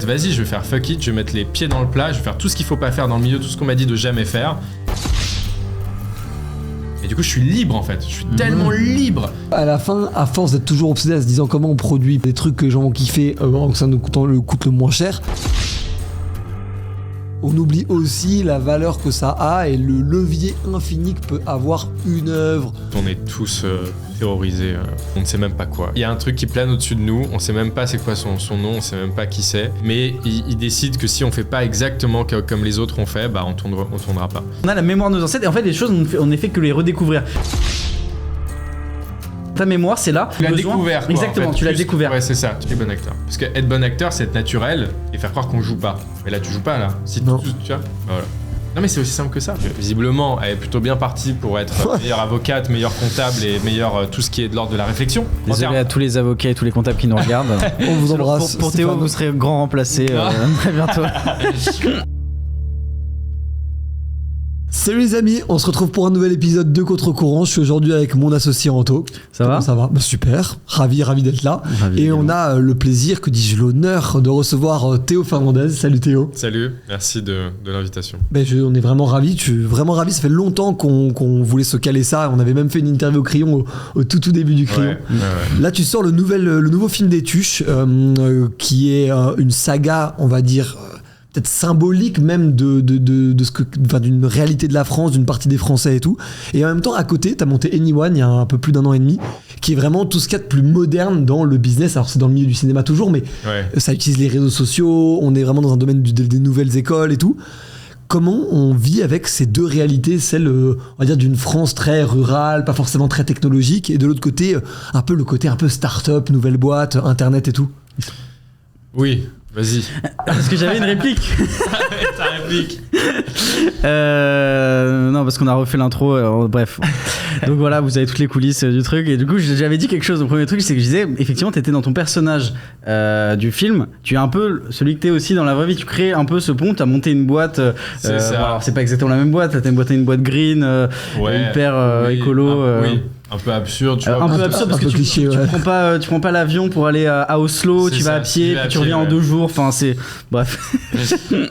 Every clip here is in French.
vas-y, je vais faire fuck it, je vais mettre les pieds dans le plat, je vais faire tout ce qu'il faut pas faire dans le milieu, tout ce qu'on m'a dit de jamais faire. Et du coup, je suis libre en fait, je suis tellement libre. À la fin, à force d'être toujours obsédé à se disant comment on produit des trucs que les gens vont kiffer, que ça nous coûte le moins cher, on oublie aussi la valeur que ça a et le levier infini que peut avoir une œuvre. On est tous terrorisés, on ne sait même pas quoi. Il y a un truc qui plane au-dessus de nous, on sait même pas c'est quoi son nom, on sait même pas qui c'est, mais il décide que si on fait pas exactement comme les autres ont fait, bah on tournera pas. On a la mémoire de nos ancêtres et en fait les choses on ne fait que les redécouvrir. Ta mémoire, c'est là. Tu l'as découvert. Quoi, exactement, en fait. Tu l'as découvert. Ouais, c'est ça, tu es bon acteur. Parce que être bon acteur, c'est être naturel et faire croire qu'on joue pas. Mais là, tu joues pas, là. Si non. Tu vois, voilà. Non, mais c'est aussi simple que ça. Visiblement, elle est plutôt bien partie pour être meilleure avocate, meilleure comptable et meilleure tout ce qui est de l'ordre de la réflexion. Désolé à tous les avocats et tous les comptables qui nous regardent. On vous embrasse. Pour Théo, vous serez grand remplacé très bientôt. Salut les amis, on se retrouve pour un nouvel épisode de Contre-Courant. Je suis aujourd'hui avec mon associé Anto. Ça va bah, super, ravi d'être là. Et on a le plaisir, que dis-je, l'honneur de recevoir Théo Fernandez. Salut Théo. Salut, merci de l'invitation. On est vraiment ravis, ça fait longtemps qu'on voulait se caler ça. On avait même fait une interview au Crayon au tout début du Crayon. Ouais. Là tu sors le nouveau film des Tuches, qui est une saga, on va dire... peut-être symbolique même de ce que, enfin, d'une réalité de la France, d'une partie des Français et tout. Et en même temps, à côté, t'as monté Anyone il y a un peu plus d'1 an et demi, qui est vraiment tout ce qu'il y a de plus moderne dans le business. Alors c'est dans le milieu du cinéma toujours, mais ça utilise les réseaux sociaux, on est vraiment dans un domaine des nouvelles écoles et tout. Comment on vit avec ces deux réalités, celle, on va dire, d'une France très rurale, pas forcément très technologique, et de l'autre côté, un peu le côté un peu start-up, nouvelle boîte, internet et tout? Oui. Vas-y. Parce que j'avais une réplique. Ta réplique. Non, parce qu'on a refait l'intro. Bref. Donc voilà, vous avez toutes les coulisses du truc. Et du coup, j'avais dit quelque chose. Le premier truc, c'est que je disais, effectivement, t'étais dans ton personnage du film. Tu es un peu celui que t'es aussi dans la vraie vie. Tu crées un peu ce pont. T'as monté une boîte. C'est ça. Bon, alors, c'est pas exactement la même boîte. T'as une boîte green, hyper écolo. Oui. Un peu absurde, tu vois. Un peu absurde parce que tu prends pas l'avion pour aller à Oslo, tu vas à pied, puis tu reviens en 2 jours. Enfin, c'est. Bref.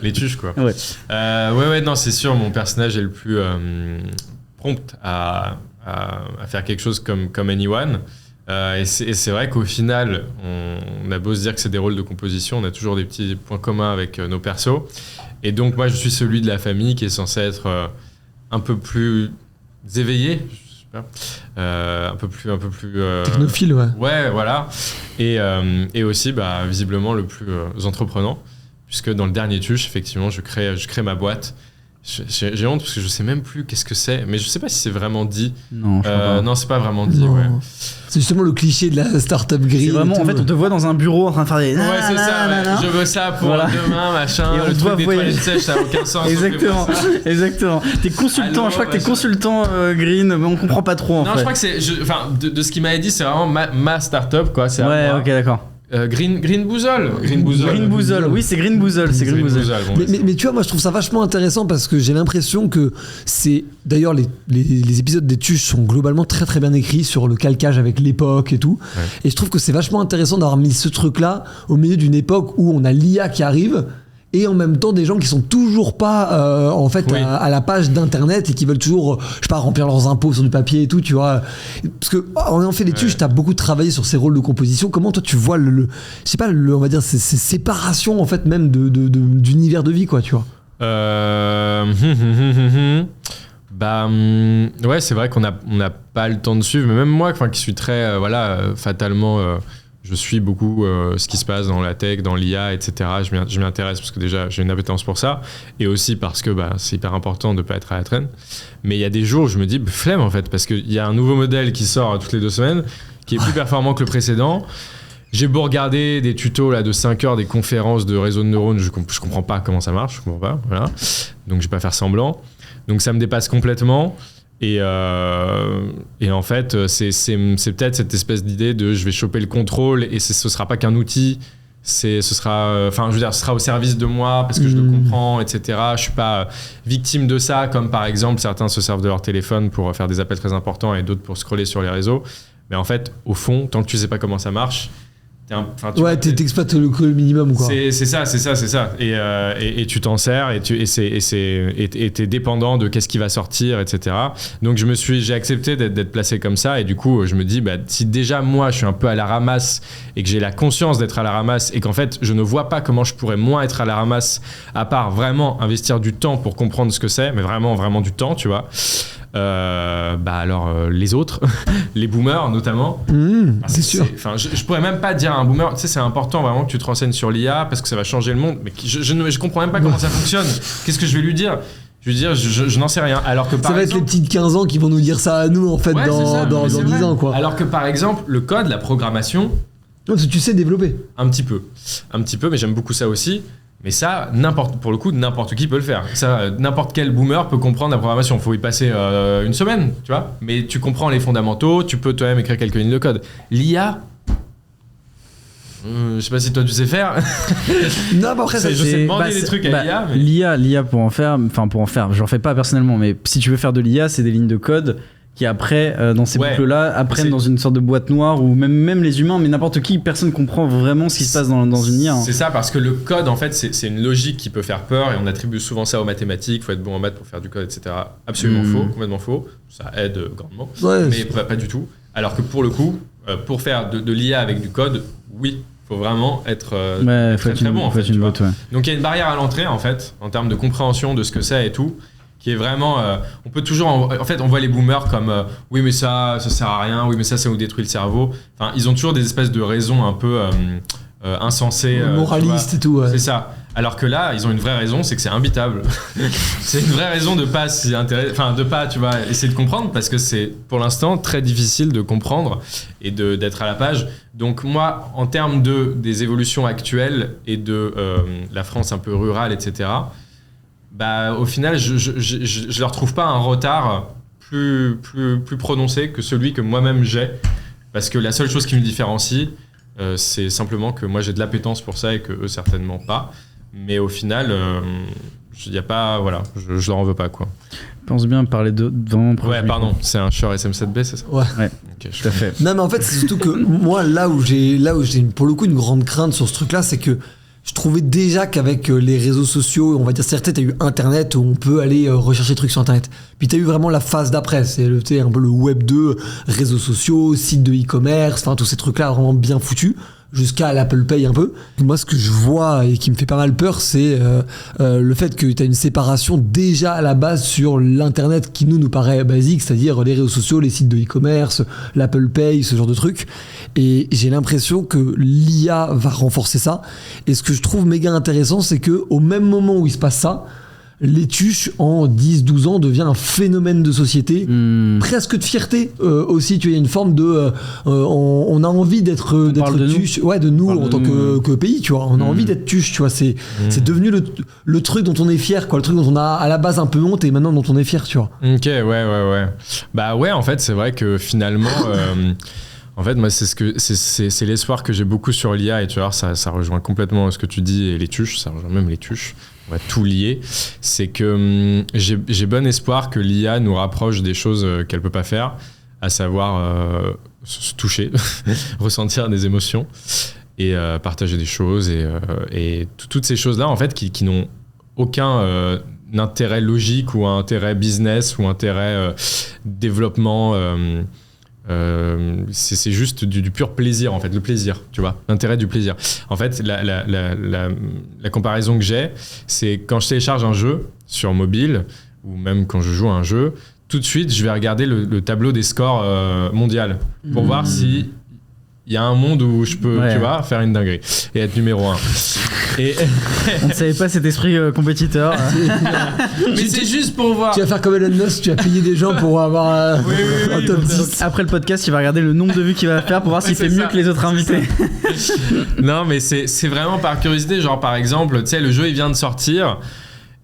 Les tuches, quoi. Ouais. Non, c'est sûr, mon personnage est le plus prompt à faire quelque chose comme Anyone. Et c'est vrai qu'au final, on a beau se dire que c'est des rôles de composition, on a toujours des petits points communs avec nos persos. Et donc, moi, je suis celui de la famille qui est censé être un peu plus éveillé. Un peu plus technophile, ouais, voilà, et aussi visiblement le plus entreprenant, puisque dans le dernier Tuche, effectivement, je crée ma boîte. J'ai honte parce que je sais même plus qu'est-ce que c'est, mais je sais pas si c'est vraiment dit. Non, je crois pas. Non, c'est pas vraiment dit. Non. Ouais. C'est justement le cliché de la startup green. C'est vraiment, en fait, on te voit dans un bureau en train de faire des. Ouais, c'est ça. Je veux ça pour demain, machin. Et le truc des toilettes sèches, ça n'a aucun sens. Exactement. T'es consultant. Je crois que t'es consultant green, mais on comprend pas trop. Non, je crois que c'est. De ce qu'il m'avait dit, c'est vraiment ma startup, quoi. C'est ouais, ok, d'accord. Green Boozle. Oui, c'est Green Boozle. Mais tu vois, moi je trouve ça vachement intéressant parce que j'ai l'impression que c'est. D'ailleurs, les épisodes des Tuches sont globalement très très bien écrits sur le calcage avec l'époque et tout. Ouais. Et je trouve que c'est vachement intéressant d'avoir mis ce truc-là au milieu d'une époque où on a l'IA qui arrive. Et en même temps des gens qui sont toujours pas à la page d'internet et qui veulent toujours remplir leurs impôts sur du papier et tout, tu vois, parce que en ayant fait des Tuches, t'as beaucoup travaillé sur ces rôles de composition. Comment toi tu vois on va dire ces séparations en fait même d'univers de vie, quoi, tu vois? Ouais, c'est vrai qu'on n'a pas le temps de suivre, mais même moi qui suis très fatalement je suis beaucoup ce qui se passe dans la tech, dans l'IA, etc. Je m'y intéresse parce que déjà j'ai une appétence pour ça, et aussi parce que c'est hyper important de ne pas être à la traîne. Mais il y a des jours où je me dis flemme en fait, parce qu'il y a un nouveau modèle qui sort toutes les 2 semaines, qui est plus performant que le précédent. J'ai beau regarder des tutos là, de 5 heures, des conférences de réseau de neurones, je comprends pas comment ça marche, je comprends pas, voilà. Donc je vais pas faire semblant. Donc ça me dépasse complètement. Et en fait, c'est peut-être cette espèce d'idée de je vais choper le contrôle et ce sera pas qu'un outil, ce sera au service de moi parce que je le comprends, etc. Je suis pas victime de ça, comme par exemple certains se servent de leur téléphone pour faire des appels très importants et d'autres pour scroller sur les réseaux. Mais en fait, au fond, tant que tu sais pas comment ça marche, t'exploites le minimum, quoi. C'est ça. Et tu t'en sers et t'es dépendant de qu'est-ce qui va sortir, etc. Donc j'ai accepté d'être placé comme ça, et du coup je me dis si déjà moi je suis un peu à la ramasse et que j'ai la conscience d'être à la ramasse et qu'en fait je ne vois pas comment je pourrais moins être à la ramasse à part vraiment investir du temps pour comprendre ce que c'est, mais vraiment du temps, tu vois. Alors les autres, les boomers notamment, c'est sûr. Je pourrais même pas dire à un boomer, tu sais, c'est important vraiment que tu te renseignes sur l'IA parce que ça va changer le monde, mais je comprends même pas comment ça fonctionne. Qu'est-ce que je vais lui dire? Je veux dire, je n'en sais rien. Alors que ça va être les petits de 15 ans qui vont nous dire ça à nous, en fait, dans 10 ans, quoi. Alors que par exemple, le code, la programmation, parce que tu sais développer. Un petit peu, mais j'aime beaucoup ça aussi. Mais ça, pour le coup, n'importe qui peut le faire. Ça, n'importe quel boomer peut comprendre la programmation. Il faut y passer une semaine, tu vois. Mais tu comprends les fondamentaux, tu peux toi-même écrire quelques lignes de code. L'IA, je sais pas si toi tu sais faire. Non, mais après, je sais demander des trucs à l'IA. Mais... L'IA pour en faire, j'en fais pas personnellement, mais si tu veux faire de l'IA, c'est des lignes de code qui après, dans ces boucles-là, apprennent dans une sorte de boîte noire où même les humains, mais n'importe qui, personne comprend vraiment ce qui se passe dans une IA. C'est ça, parce que le code, en fait, c'est une logique qui peut faire peur, et on attribue souvent ça aux mathématiques, il faut être bon en maths pour faire du code, etc. Absolument faux, complètement faux. Ça aide grandement, mais pas du tout. Alors que pour le coup, pour faire de l'IA avec du code, oui, faut vraiment être très bon, en fait. Donc il y a une barrière à l'entrée, en fait, en termes de compréhension de ce que c'est et tout, qui est vraiment on peut toujours en fait on voit les boomers comme oui mais ça sert à rien, oui mais ça nous détruit le cerveau, enfin ils ont toujours des espèces de raisons un peu insensées, moralistes et tout, c'est ça, alors que là ils ont une vraie raison, c'est que c'est imbitable. C'est une vraie raison de pas s'y intéresser, enfin de pas, tu vois, essayer de comprendre, parce que c'est pour l'instant très difficile de comprendre et d'être à la page. Donc moi, en termes des évolutions actuelles et de la France un peu rurale, etc., au final, je leur trouve pas un retard plus prononcé que celui que moi-même j'ai, parce que la seule chose qui me différencie, c'est simplement que moi j'ai de l'appétence pour ça et que eux certainement pas. Mais au final, y a pas, voilà, je leur en veux pas, quoi. Pense bien parler de dans. Ouais, pardon, c'est un Shure SM7B, c'est ça? Ouais. Okay, tout à fait. Non, mais en fait, c'est surtout que moi, là où j'ai pour le coup une grande crainte sur ce truc-là, c'est que je trouvais déjà qu'avec les réseaux sociaux, on va dire, certes, t'as eu Internet où on peut aller rechercher des trucs sur Internet. Puis t'as eu vraiment la phase d'après, c'est un peu le Web 2, réseaux sociaux, sites de e-commerce, enfin tous ces trucs-là vraiment bien foutus, jusqu'à l'Apple Pay un peu. Moi, ce que je vois et qui me fait pas mal peur, c'est le fait que t'as une séparation déjà à la base sur l'Internet qui nous paraît basique, c'est-à-dire les réseaux sociaux, les sites de e-commerce, l'Apple Pay, ce genre de trucs. Et j'ai l'impression que l'IA va renforcer ça. Et ce que je trouve méga intéressant, c'est que au même moment où il se passe ça, les tuches en 10-12 ans devient un phénomène de société, presque de fierté aussi. Tu vois, il y a une forme de on a envie d'être tuche, de nous en tant que pays, tu vois. On a envie d'être tuche, tu vois. C'est devenu le truc dont on est fier, quoi. Le truc dont on a à la base un peu honte et maintenant dont on est fier, tu vois. Ok, ouais. Bah ouais, en fait, c'est vrai que finalement. En fait, moi, c'est l'espoir que j'ai beaucoup sur l'IA, et tu vois, ça rejoint complètement ce que tu dis, et les tuches, ça rejoint même les tuches. On va tout lier. C'est que j'ai bon espoir que l'IA nous rapproche des choses qu'elle peut pas faire, à savoir se toucher, ressentir des émotions et partager des choses et toutes ces choses-là, en fait, qui n'ont aucun intérêt logique ou intérêt business ou intérêt développement. C'est juste du pur plaisir, en fait, le plaisir, tu vois, l'intérêt du plaisir. En fait, la comparaison que j'ai, c'est quand je télécharge un jeu sur mobile ou même quand je joue à un jeu, tout de suite je vais regarder le tableau des scores mondial pour voir si il y a un monde où je peux, tu vois, faire une dinguerie et être numéro 1. Et on ne savait pas cet esprit compétiteur. Mais c'est juste pour voir. Tu vas faire comme Elon Musk, tu vas payer des gens pour avoir un top 10. Après le podcast, il va regarder le nombre de vues qu'il va faire pour voir s'il fait mieux que les autres invités. Non, mais c'est vraiment par curiosité. Genre, par exemple, tu sais, le jeu, il vient de sortir.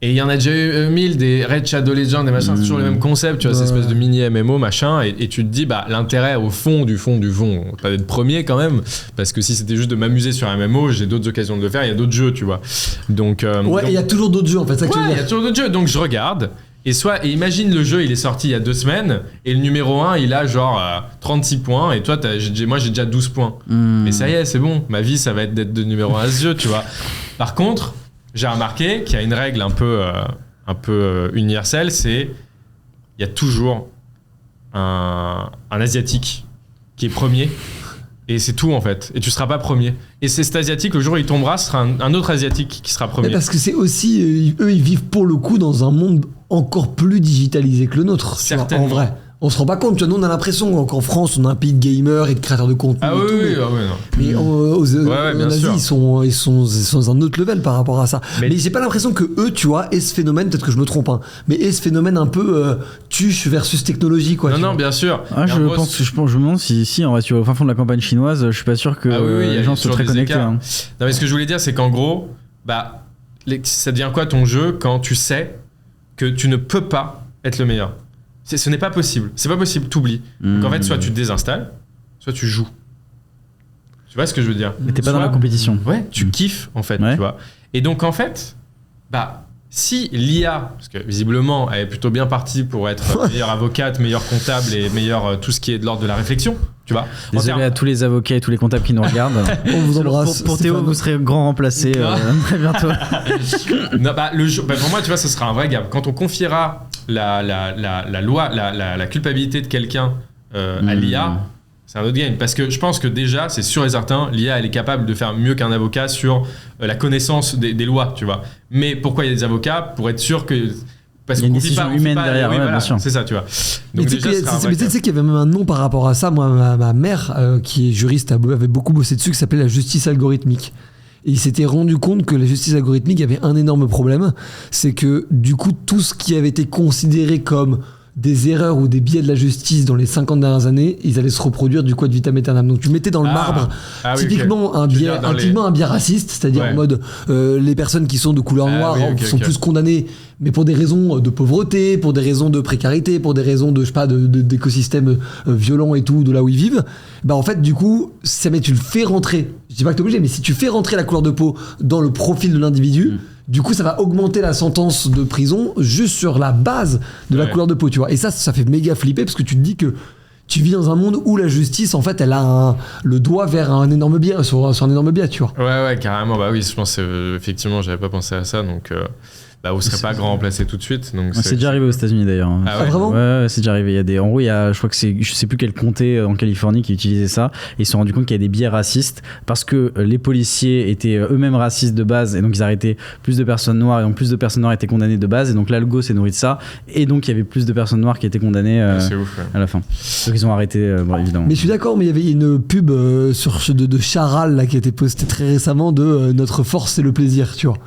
Et il y en a déjà eu 1000, des Raid Shadow Legends, des machins, c'est toujours le même concept, tu vois, cette espèce de mini MMO, machin, et tu te dis, l'intérêt au fond du fond, pas d'être premier quand même, parce que si c'était juste de m'amuser sur un MMO, j'ai d'autres occasions de le faire, il y a d'autres jeux, tu vois. Donc, il y a toujours d'autres jeux, en fait, ça que tu veux dire. Il y a toujours d'autres jeux, donc je regarde, Et imagine le jeu, il est sorti il y a 2 semaines, et le numéro 1, il a genre 36 points, et toi, moi j'ai déjà 12 points. Mais ça y est, c'est bon, ma vie, ça va être d'être de numéro 1 à ce jeu, tu vois. Par contre, j'ai remarqué qu'il y a une règle un peu universelle, c'est il y a toujours un Asiatique qui est premier. Et c'est tout en fait. Et tu seras pas premier. Et c'est cet Asiatique, le jour où il tombera, ce sera un autre Asiatique qui sera premier. Mais parce que c'est aussi, eux, ils vivent pour le coup dans un monde encore plus digitalisé que le nôtre. Certainement. En vrai. On se rend pas compte, tu vois, nous on a l'impression qu'en France on a un pays de gamers et de créateurs de contenu. Ah et oui, tout, oui, non. mais en Asie, ils sont dans un autre level par rapport à ça. Mais j'ai pas l'impression que eux, tu vois, aient ce phénomène, peut-être que je me trompe, hein, mais aient ce phénomène un peu tuche versus technologie, quoi. Non, bien sûr. Je me demande si en vrai, tu vas au fin fond de la campagne chinoise, je suis pas sûr que les gens soient très connectés. Hein. Non, mais ce que je voulais dire, c'est qu'en gros, ça devient quoi ton jeu quand tu sais que tu ne peux pas être le meilleur? Ce n'est pas possible. C'est pas possible, t'oublies. Donc en fait, soit tu te désinstalles, soit tu joues. Tu vois ce que je veux dire? Mais t'es pas dans la compétition. Ouais, tu kiffes en fait, tu vois. Et donc en fait, si l'IA, parce que visiblement elle est plutôt bien partie pour être meilleure avocate, meilleure comptable et meilleure tout ce qui est de l'ordre de la réflexion, tu vois. Désolé à tous les avocats et tous les comptables qui nous regardent. On vous embrasse. Pour Théo, vous serez grand remplacé très bientôt. Non, pour moi, tu vois, ce sera un vrai gap. Quand on confiera la loi, la culpabilité de quelqu'un à l'IA, c'est un autre game. Parce que je pense que déjà, c'est sûr et certain, l'IA, elle est capable de faire mieux qu'un avocat sur la connaissance des lois, tu vois. Mais pourquoi il y a des avocats? Pour être sûr que... Parce il y a une décision humaine derrière, bien sûr. C'est ça, tu vois. Donc mais tu sais qu'il y avait même un nom par rapport à ça. Moi, ma mère, qui est juriste, avait beaucoup bossé dessus, qui s'appelait la justice algorithmique. Et il s'était rendu compte que la justice algorithmique avait un énorme problème, c'est que du coup, tout ce qui avait été considéré comme des erreurs ou des biais de la justice dans les 50 dernières années, ils allaient se reproduire du coup ad vitam aeternam. Donc tu mettais dans le marbre typiquement un biais raciste, c'est-à-dire en mode les personnes qui sont de couleur noire sont plus condamnées, mais pour des raisons de pauvreté, pour des raisons de précarité, pour des raisons de, je sais pas, d'écosystèmes violents et tout, de là où ils vivent. En fait, du coup, mais tu le fais rentrer. Je dis pas que t'es obligé, mais si tu fais rentrer la couleur de peau dans le profil de l'individu, du coup, ça va augmenter la sentence de prison juste sur la base de la couleur de peau, tu vois. Et ça fait méga flipper parce que tu te dis que tu vis dans un monde où la justice, en fait, elle a le doigt vers un énorme biais, sur un énorme biais, tu vois. Ouais, carrément. Oui, je pense effectivement, j'avais pas pensé à ça, donc... vous serez pas grand remplacé tout de suite. C'est déjà arrivé aux États-Unis d'ailleurs. Ah ouais, vraiment? Ouais, c'est déjà arrivé. En gros, je crois que je sais plus quel comté en Californie qui utilisait ça. Et ils se sont rendus compte qu'il y a des biais racistes parce que les policiers étaient eux-mêmes racistes de base et donc ils arrêtaient plus de personnes noires et donc plus de personnes noires étaient condamnées de base et donc l'algo s'est nourri de ça et donc il y avait plus de personnes noires qui étaient condamnées à la fin. Donc ils ont arrêté, évidemment. Mais je suis d'accord, mais il y avait une pub de Charal là, qui a été postée très récemment de notre force c'est le plaisir, tu vois.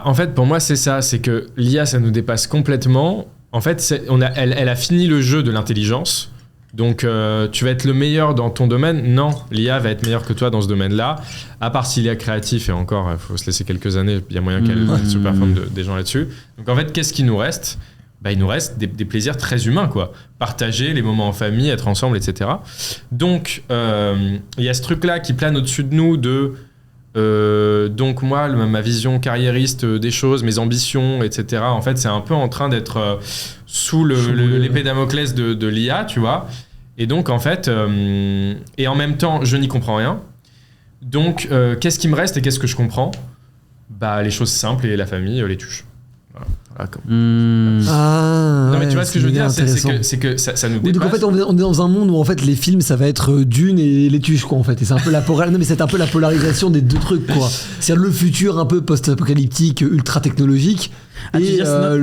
En fait, pour moi, c'est ça. C'est que l'IA, ça nous dépasse complètement. En fait, elle a fini le jeu de l'intelligence. Donc, tu vas être le meilleur dans ton domaine. Non, l'IA va être meilleure que toi dans ce domaine-là. À part s'il est créatif, et encore, il faut se laisser quelques années. Il y a moyen qu'elle se performe des gens là-dessus. Donc, en fait, qu'est-ce qu'il nous reste? Il nous reste des plaisirs très humains, quoi. Partager les moments en famille, être ensemble, etc. Donc, il y a ce truc-là qui plane au-dessus de nous donc moi, ma vision carriériste des choses, mes ambitions, etc. En fait, c'est un peu en train d'être sous l'épée Damoclès de l'IA, tu vois. Et donc, en fait, et en même temps, je n'y comprends rien. Donc, qu'est-ce qui me reste et qu'est-ce que je comprends? Les choses simples et la famille, les tuches. Voilà, non mais tu vois ce que je veux dire, c'est que ça nous dépasse. Oui, donc en fait on est dans un monde où en fait les films ça va être Dune et les tuches quoi en fait, et c'est un peu c'est un peu la polarisation des deux trucs quoi. C'est le futur un peu post-apocalyptique ultra technologique et la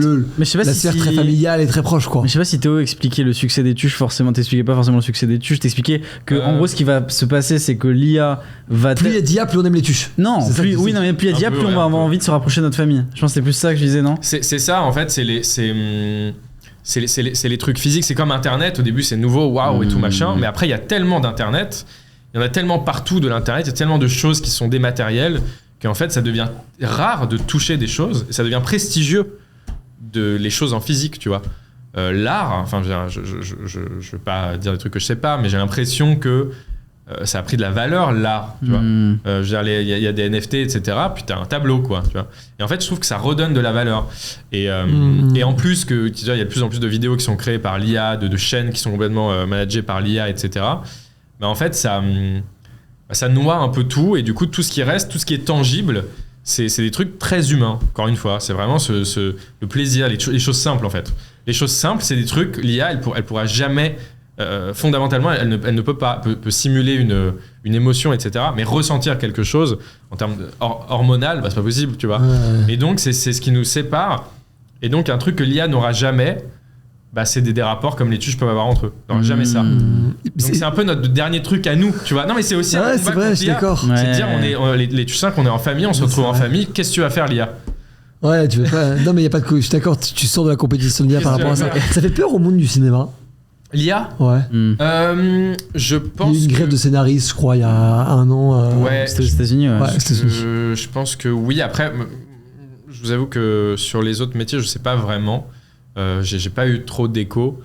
sphère très familiale est très proche quoi. Mais je sais pas si Théo expliquait le succès des tuches, forcément t'expliquais pas forcément le succès des tuches, t'expliquais que en gros ce qui va se passer c'est que l'IA va plus il y a d'IA plus on aime les tuches. Non, plus il y a d'IA plus on va avoir envie de se rapprocher de notre famille. Je pense que c'est plus ça que je disais, non? C'est ça en fait, c'est les trucs physiques, c'est comme Internet, au début c'est nouveau, waouh et tout machin, mais après il y a tellement d'Internet, il y en a tellement partout de l'Internet, il y a tellement de choses qui sont dématérielles qu'en fait ça devient rare de toucher des choses, et ça devient prestigieux les choses en physique, tu vois. L'art, enfin je veux pas dire des trucs que je sais pas, mais j'ai l'impression que ça a pris de la valeur là, tu vois. Je veux dire, il y a des NFT, etc. Puis t'as un tableau, quoi, tu vois. Et en fait, je trouve que ça redonne de la valeur. Et en plus, tu vois, il y a de plus en plus de vidéos qui sont créées par l'IA, de chaînes qui sont complètement managées par l'IA, etc. Bah, en fait, ça noie un peu tout. Et du coup, tout ce qui reste, tout ce qui est tangible, c'est des trucs très humains, encore une fois. C'est vraiment le plaisir, les choses simples, en fait. Les choses simples, c'est des trucs, l'IA, elle pourra jamais... fondamentalement, elle ne peut pas peut simuler une émotion, etc. Mais ressentir quelque chose en termes hormonal, bah, c'est pas possible, tu vois. Et donc, c'est ce qui nous sépare. Et donc, un truc que l'IA n'aura jamais, bah, c'est des rapports comme les tuches peuvent avoir entre eux. Il n'aura jamais ça. Donc, c'est un peu notre dernier truc à nous, tu vois. Non, mais c'est aussi un c'est vrai, je suis d'accord. C'est de dire, les tuches 5, on est en famille, on se retrouve en famille. Qu'est-ce que tu vas faire, l'IA ? Ouais, tu veux pas. Non, mais il y a pas de. Je suis d'accord. Tu sors de la compétition de l'IA par rapport à ça. Ça fait peur au monde du cinéma. L'IA ? Ouais. Je pense. Il y a eu une grève de scénaristes, je crois, il y a 1 an. Ouais. C'était aux États-Unis. Ouais. Je pense que oui. Après, je vous avoue que sur les autres métiers, je sais pas vraiment. J'ai pas eu trop d'écho.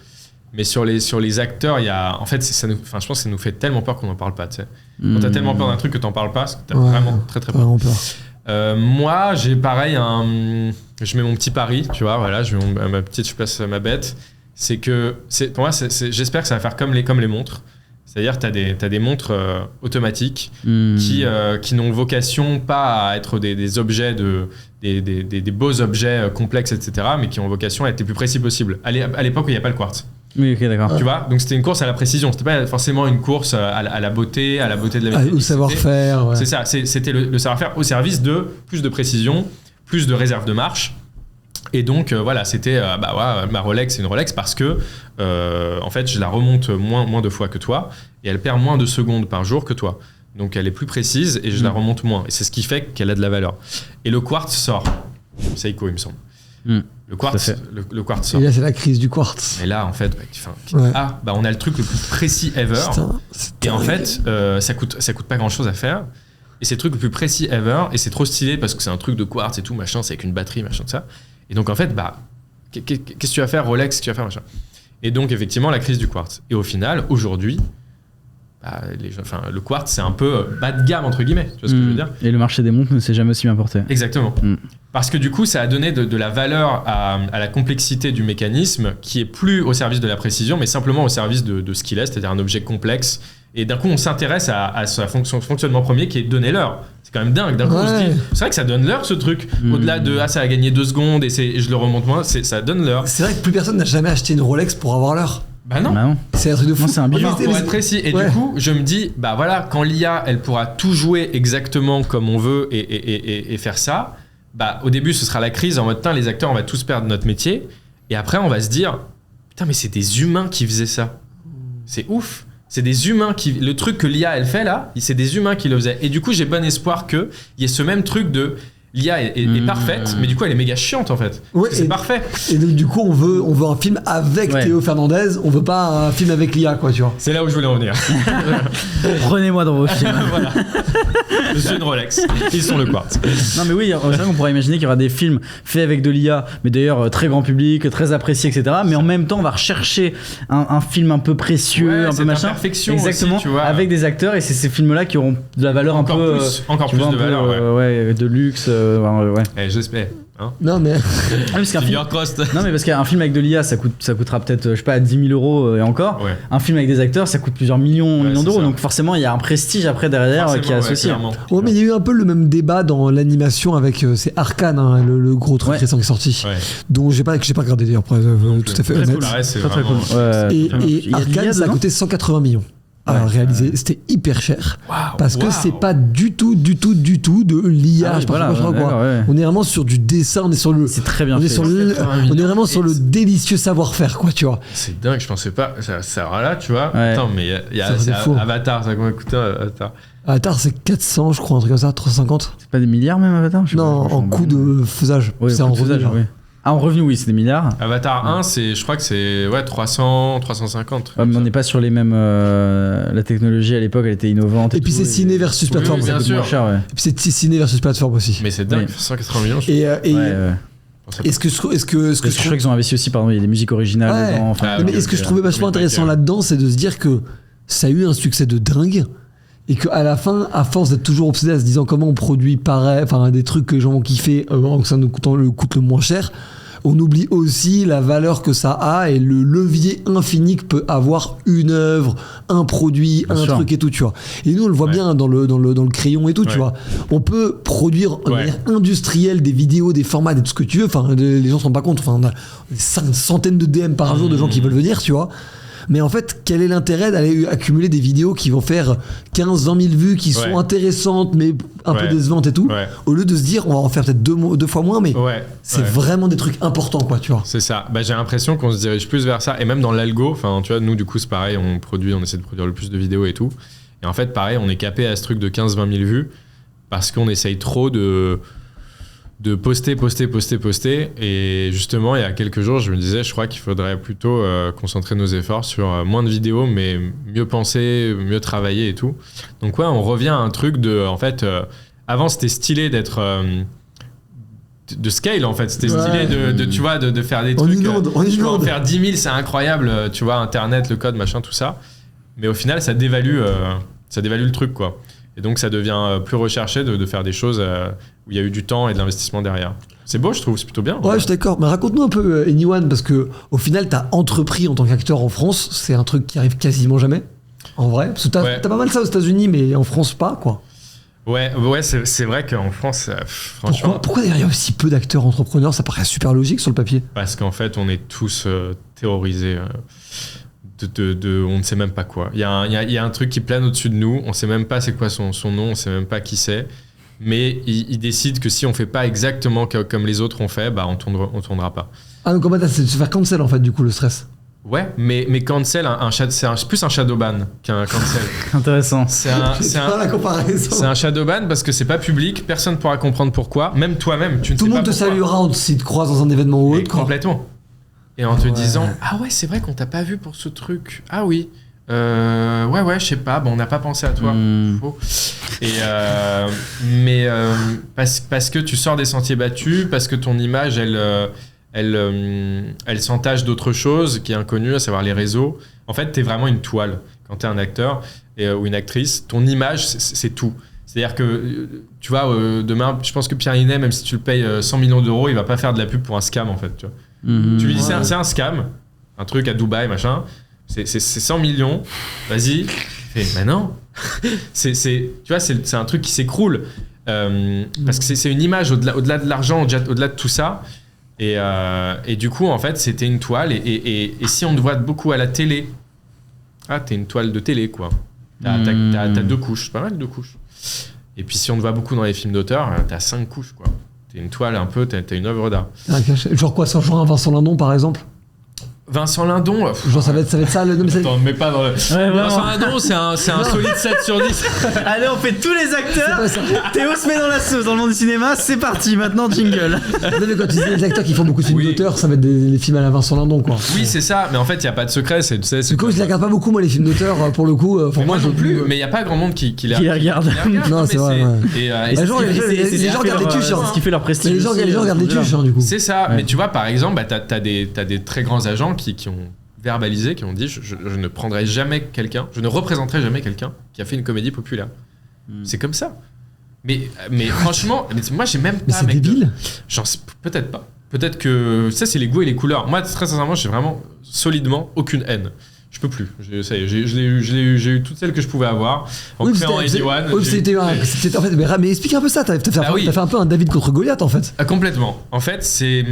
Mais sur les acteurs, il y a. En fait, je pense que ça nous fait tellement peur qu'on n'en parle pas. Tu sais. Quand t'as tellement peur d'un truc que t'en parles pas, c'est que t'as vraiment très très peur. Vraiment peur. Moi, j'ai pareil, je mets mon petit pari, tu vois, voilà, je place ma bête. C'est que, pour moi, j'espère que ça va faire comme les montres. C'est-à-dire que t'as des montres automatiques qui n'ont vocation pas à être des objets, des beaux objets complexes, etc., mais qui ont vocation à être les plus précis possible. À l'époque où il n'y a pas le quartz. Oui, ok, d'accord. Tu vois, donc c'était une course à la précision. C'était pas forcément une course à la beauté, de la mécanique. Au savoir-faire. Ouais. C'est ça. C'était le savoir-faire au service de plus de précision, plus de réserve de marche. Et donc voilà, c'était ma Rolex, c'est une Rolex parce que en fait, je la remonte moins de fois que toi et elle perd moins de secondes par jour que toi. Donc elle est plus précise et je la remonte moins. Et c'est ce qui fait qu'elle a de la valeur. Et le quartz sort. Seiko, il me semble. Le quartz sort. Et là, c'est la crise du quartz. Et là, en fait, on a le truc le plus précis ever. Et en fait, ça coûte pas grand-chose à faire. Et c'est le truc le plus précis ever. Et c'est trop stylé parce que c'est un truc de quartz et tout, machin. C'est avec une batterie, machin, tout ça. Et donc, en fait, qu'est-ce que tu vas faire, Rolex, qu'est-ce que tu vas faire, machin. Et donc, effectivement, la crise du quartz. Et au final, aujourd'hui, le quartz, c'est un peu bas de gamme, entre guillemets. Tu vois ce que je veux dire ? Et le marché des montres ne s'est jamais aussi bien porté. Exactement. Parce que du coup, ça a donné de la valeur à la complexité du mécanisme qui est plus au service de la précision, mais simplement au service de ce qu'il est, c'est-à-dire un objet complexe. Et d'un coup, on s'intéresse à son fonctionnement premier qui est donner l'heure. C'est quand même dingue. D'un coup, on se dit, c'est vrai que ça donne l'heure ce truc. Au-delà de ça a gagné 2 secondes et je le remonte moins, ça donne l'heure. C'est vrai que plus personne n'a jamais acheté une Rolex pour avoir l'heure. Bah non. C'est un truc de fou. Non, c'est un billet. Pour être précis. Et du coup, je me dis, bah voilà, quand l'IA, elle pourra tout jouer exactement comme on veut et faire ça, bah au début, ce sera la crise en mode, les acteurs, on va tous perdre notre métier. Et après, on va se dire, putain, mais c'est des humains qui faisaient ça. C'est ouf. C'est des humains qui... Le truc que l'IA, elle fait là, c'est des humains qui le faisaient. Et du coup, j'ai bon espoir qu'il y ait ce même truc de... L'IA est parfaite, mais du coup, elle est méga chiante, en fait. Ouais, c'est parfait. Et donc, du coup, on veut un film avec Théo Fernandez, on veut pas un film avec l'IA, quoi, tu vois. C'est là où je voulais en venir. Prenez-moi dans vos films. Voilà. Je suis une Rolex. Ils sont le quartz. Non, mais oui, c'est vrai qu'on pourrait imaginer qu'il y aura des films faits avec de l'IA, mais d'ailleurs très grand public, très apprécié, etc. Mais en même temps, on va rechercher un film un peu précieux, un peu machin. Perfection exactement, aussi, tu vois. avec des acteurs, et c'est ces films-là qui auront de la valeur encore un peu. Encore plus de valeur, ouais, de luxe. J'espère. Hein, non mais parce qu'un film... non mais parce qu'un film avec de l'IA ça coûtera peut-être je sais pas 10 000 € et encore. Un film avec des acteurs ça coûte plusieurs millions d'euros, donc forcément il y a un prestige après derrière qui est associé. Mais il y a eu un peu le même débat dans l'animation avec c'est Arcane, hein, le gros truc récent qui est sorti, dont j'ai pas regardé d'ailleurs, tout à fait honnête. Très cool. Et Arcane ça a coûté 180 millions. Réalisé, c'était hyper cher parce que c'est pas du tout de l'IA. On est vraiment sur du dessin, on est sur le. C'est très bien fait. On est vraiment sur le délicieux savoir-faire, quoi, tu vois. C'est dingue, je pensais pas. Ça là, tu vois. Attends, mais il y a Avatar, ça a combien coûté Avatar, c'est 400, je crois, un truc comme ça, 350. C'est pas des milliards même Avatar ? Non, en coût de faisage. C'est en faisage, oui. En revenu, oui, c'est des milliards. Avatar 1, je crois que c'est 300, 350. Mais on n'est pas sur les mêmes. La technologie à l'époque, elle était innovante. Et puis c'est ciné versus plateforme. Oui, bien sûr. Moins cher, Et puis c'est ciné versus plateforme aussi. Mais c'est dingue, 180 millions. Est-ce que je crois qu'ils ont investi aussi, pardon, il y a des musiques originales dedans. Mais est-ce que je trouvais vachement intéressant là-dedans, c'est de se dire que ça a eu un succès de dingue. Et qu'à la fin, à force d'être toujours obsédé à se disant comment on produit pareil, enfin des trucs que les gens vont kiffer, que ça nous coûte le moins cher, on oublie aussi la valeur que ça a et le levier infini que peut avoir une œuvre, un produit, Bien sûr. truc et tout, tu vois. Et nous, on le voit bien dans le crayon et tout, tu vois. On peut produire de manière industrielle des vidéos, des formats, tout ce que tu veux. Enfin, les gens se rendent pas compte. Enfin, on a des centaines de DM par jour de gens qui veulent venir, tu vois. Mais en fait, quel est l'intérêt d'aller accumuler des vidéos qui vont faire 15-20 000 vues, qui sont intéressantes, mais un peu décevantes et tout, au lieu de se dire, on va en faire peut-être deux fois moins, mais c'est vraiment des trucs importants, quoi, tu vois. C'est ça. Bah, j'ai l'impression qu'on se dirige plus vers ça. Et même dans l'algo, enfin, tu vois, nous, du coup, c'est pareil, on essaie de produire le plus de vidéos et tout. Et en fait, pareil, on est capé à ce truc de 15-20 000 vues parce qu'on essaye trop de poster. Et justement, il y a quelques jours, je me disais, je crois qu'il faudrait plutôt concentrer nos efforts sur moins de vidéos, mais mieux penser, mieux travailler et tout. Donc ouais, on revient à un truc de... En fait, avant, c'était stylé d'être... de scale, en fait. C'était stylé tu vois, de faire des trucs... Tu vois, en faire 10 000, c'est incroyable. Tu vois, Internet, le code, machin, tout ça. Mais au final, ça dévalue le truc, quoi. Et donc, ça devient plus recherché de faire des choses où il y a eu du temps et de l'investissement derrière. C'est beau, je trouve, c'est plutôt bien. Ouais, je suis d'accord. Mais raconte-nous un peu Anyone, parce que au final, t'as entrepris en tant qu'acteur en France. C'est un truc qui arrive quasiment jamais, en vrai. Parce que t'as pas mal ça aux États-Unis, mais en France, pas, quoi. Ouais, c'est vrai qu'en France, franchement... Pourquoi d'ailleurs il y a aussi peu d'acteurs entrepreneurs? Ça paraît super logique sur le papier. Parce qu'en fait, on est tous terrorisés... on ne sait même pas quoi. Il y a un truc qui plane au-dessus de nous, on sait même pas c'est quoi son nom, on sait même pas qui c'est, mais il décide que si on fait pas exactement comme les autres ont fait, bah on tournera pas. Ah donc en fait c'est de se faire cancel en fait du coup le stress. Ouais, mais cancel, c'est plus un shadow ban qu'un cancel. Intéressant. C'est un shadow ban parce que c'est pas public, personne pourra comprendre pourquoi, même toi-même, tu ne sais pas pourquoi. Tout le monde te saluera si te croise dans un événement ou autre. Complètement. Et en te disant, ah ouais, c'est vrai qu'on t'a pas vu pour ce truc. Ah oui. Ouais, je sais pas. Bon, on n'a pas pensé à toi. Faux. Et mais parce que tu sors des sentiers battus, parce que ton image, elle s'entache d'autre chose qui est inconnue, à savoir les réseaux. En fait, t'es vraiment une toile. Quand t'es un acteur ou une actrice, ton image, c'est tout. C'est-à-dire que, tu vois, demain, je pense que Pierre Ninet, même si tu le payes 100 millions d'euros, il va pas faire de la pub pour un scam, en fait, tu vois. Tu lui dis c'est un scam, un truc à Dubaï, machin, c'est 100 millions, vas-y. Mais non, tu vois, c'est un truc qui s'écroule parce que c'est une image au-delà de l'argent, au-delà de tout ça. Et du coup, en fait, c'était une toile. Et si on te voit beaucoup à la télé, t'es une toile de télé, quoi. T'as 2 couches, pas mal de couches. Et puis si on te voit beaucoup dans les films d'auteur, t'as 5 couches, quoi. T'es une toile un peu, t'as une œuvre d'art. Genre quoi, genre un Vincent Lindon par exemple? Vincent Lindon, genre ça va être ça le... Attends, mais pas dans le... Vincent Lindon, c'est un solide 7 sur 10. Allez, on fait tous les acteurs. Théo se met dans la sauce dans le monde du cinéma, c'est parti, maintenant jingle. Non, mais quand tu dis les acteurs qui font beaucoup de films d'auteur, ça va être les films à la Vincent Lindon, quoi. Oui, c'est ça, mais en fait, il n'y a pas de secret. Du coup, je les regarde pas beaucoup, moi, les films d'auteur, pour le coup. Moi non plus, mais il n'y a pas grand monde qui les regarde. Non, c'est vrai. Les gens regardent les tuches. C'est ce qui fait leur prestige. Les gens regardent les tuches, du coup. C'est ça, mais tu vois, par exemple, t'as des très grands agents qui ont verbalisé, qui ont dit je ne prendrai jamais quelqu'un, je ne représenterai jamais quelqu'un qui a fait une comédie populaire. C'est comme ça. Mais franchement, moi j'ai même pas... Mais c'est débile. Peut-être pas. Peut-être que ça c'est les goûts et les couleurs. Moi très sincèrement j'ai vraiment solidement aucune haine. Je peux plus. Ça y est, j'ai eu toutes celles que je pouvais avoir en créant Anyone. C'était en fait, mais explique un peu ça. T'as fait un peu un David contre Goliath en fait. Complètement. En fait c'est...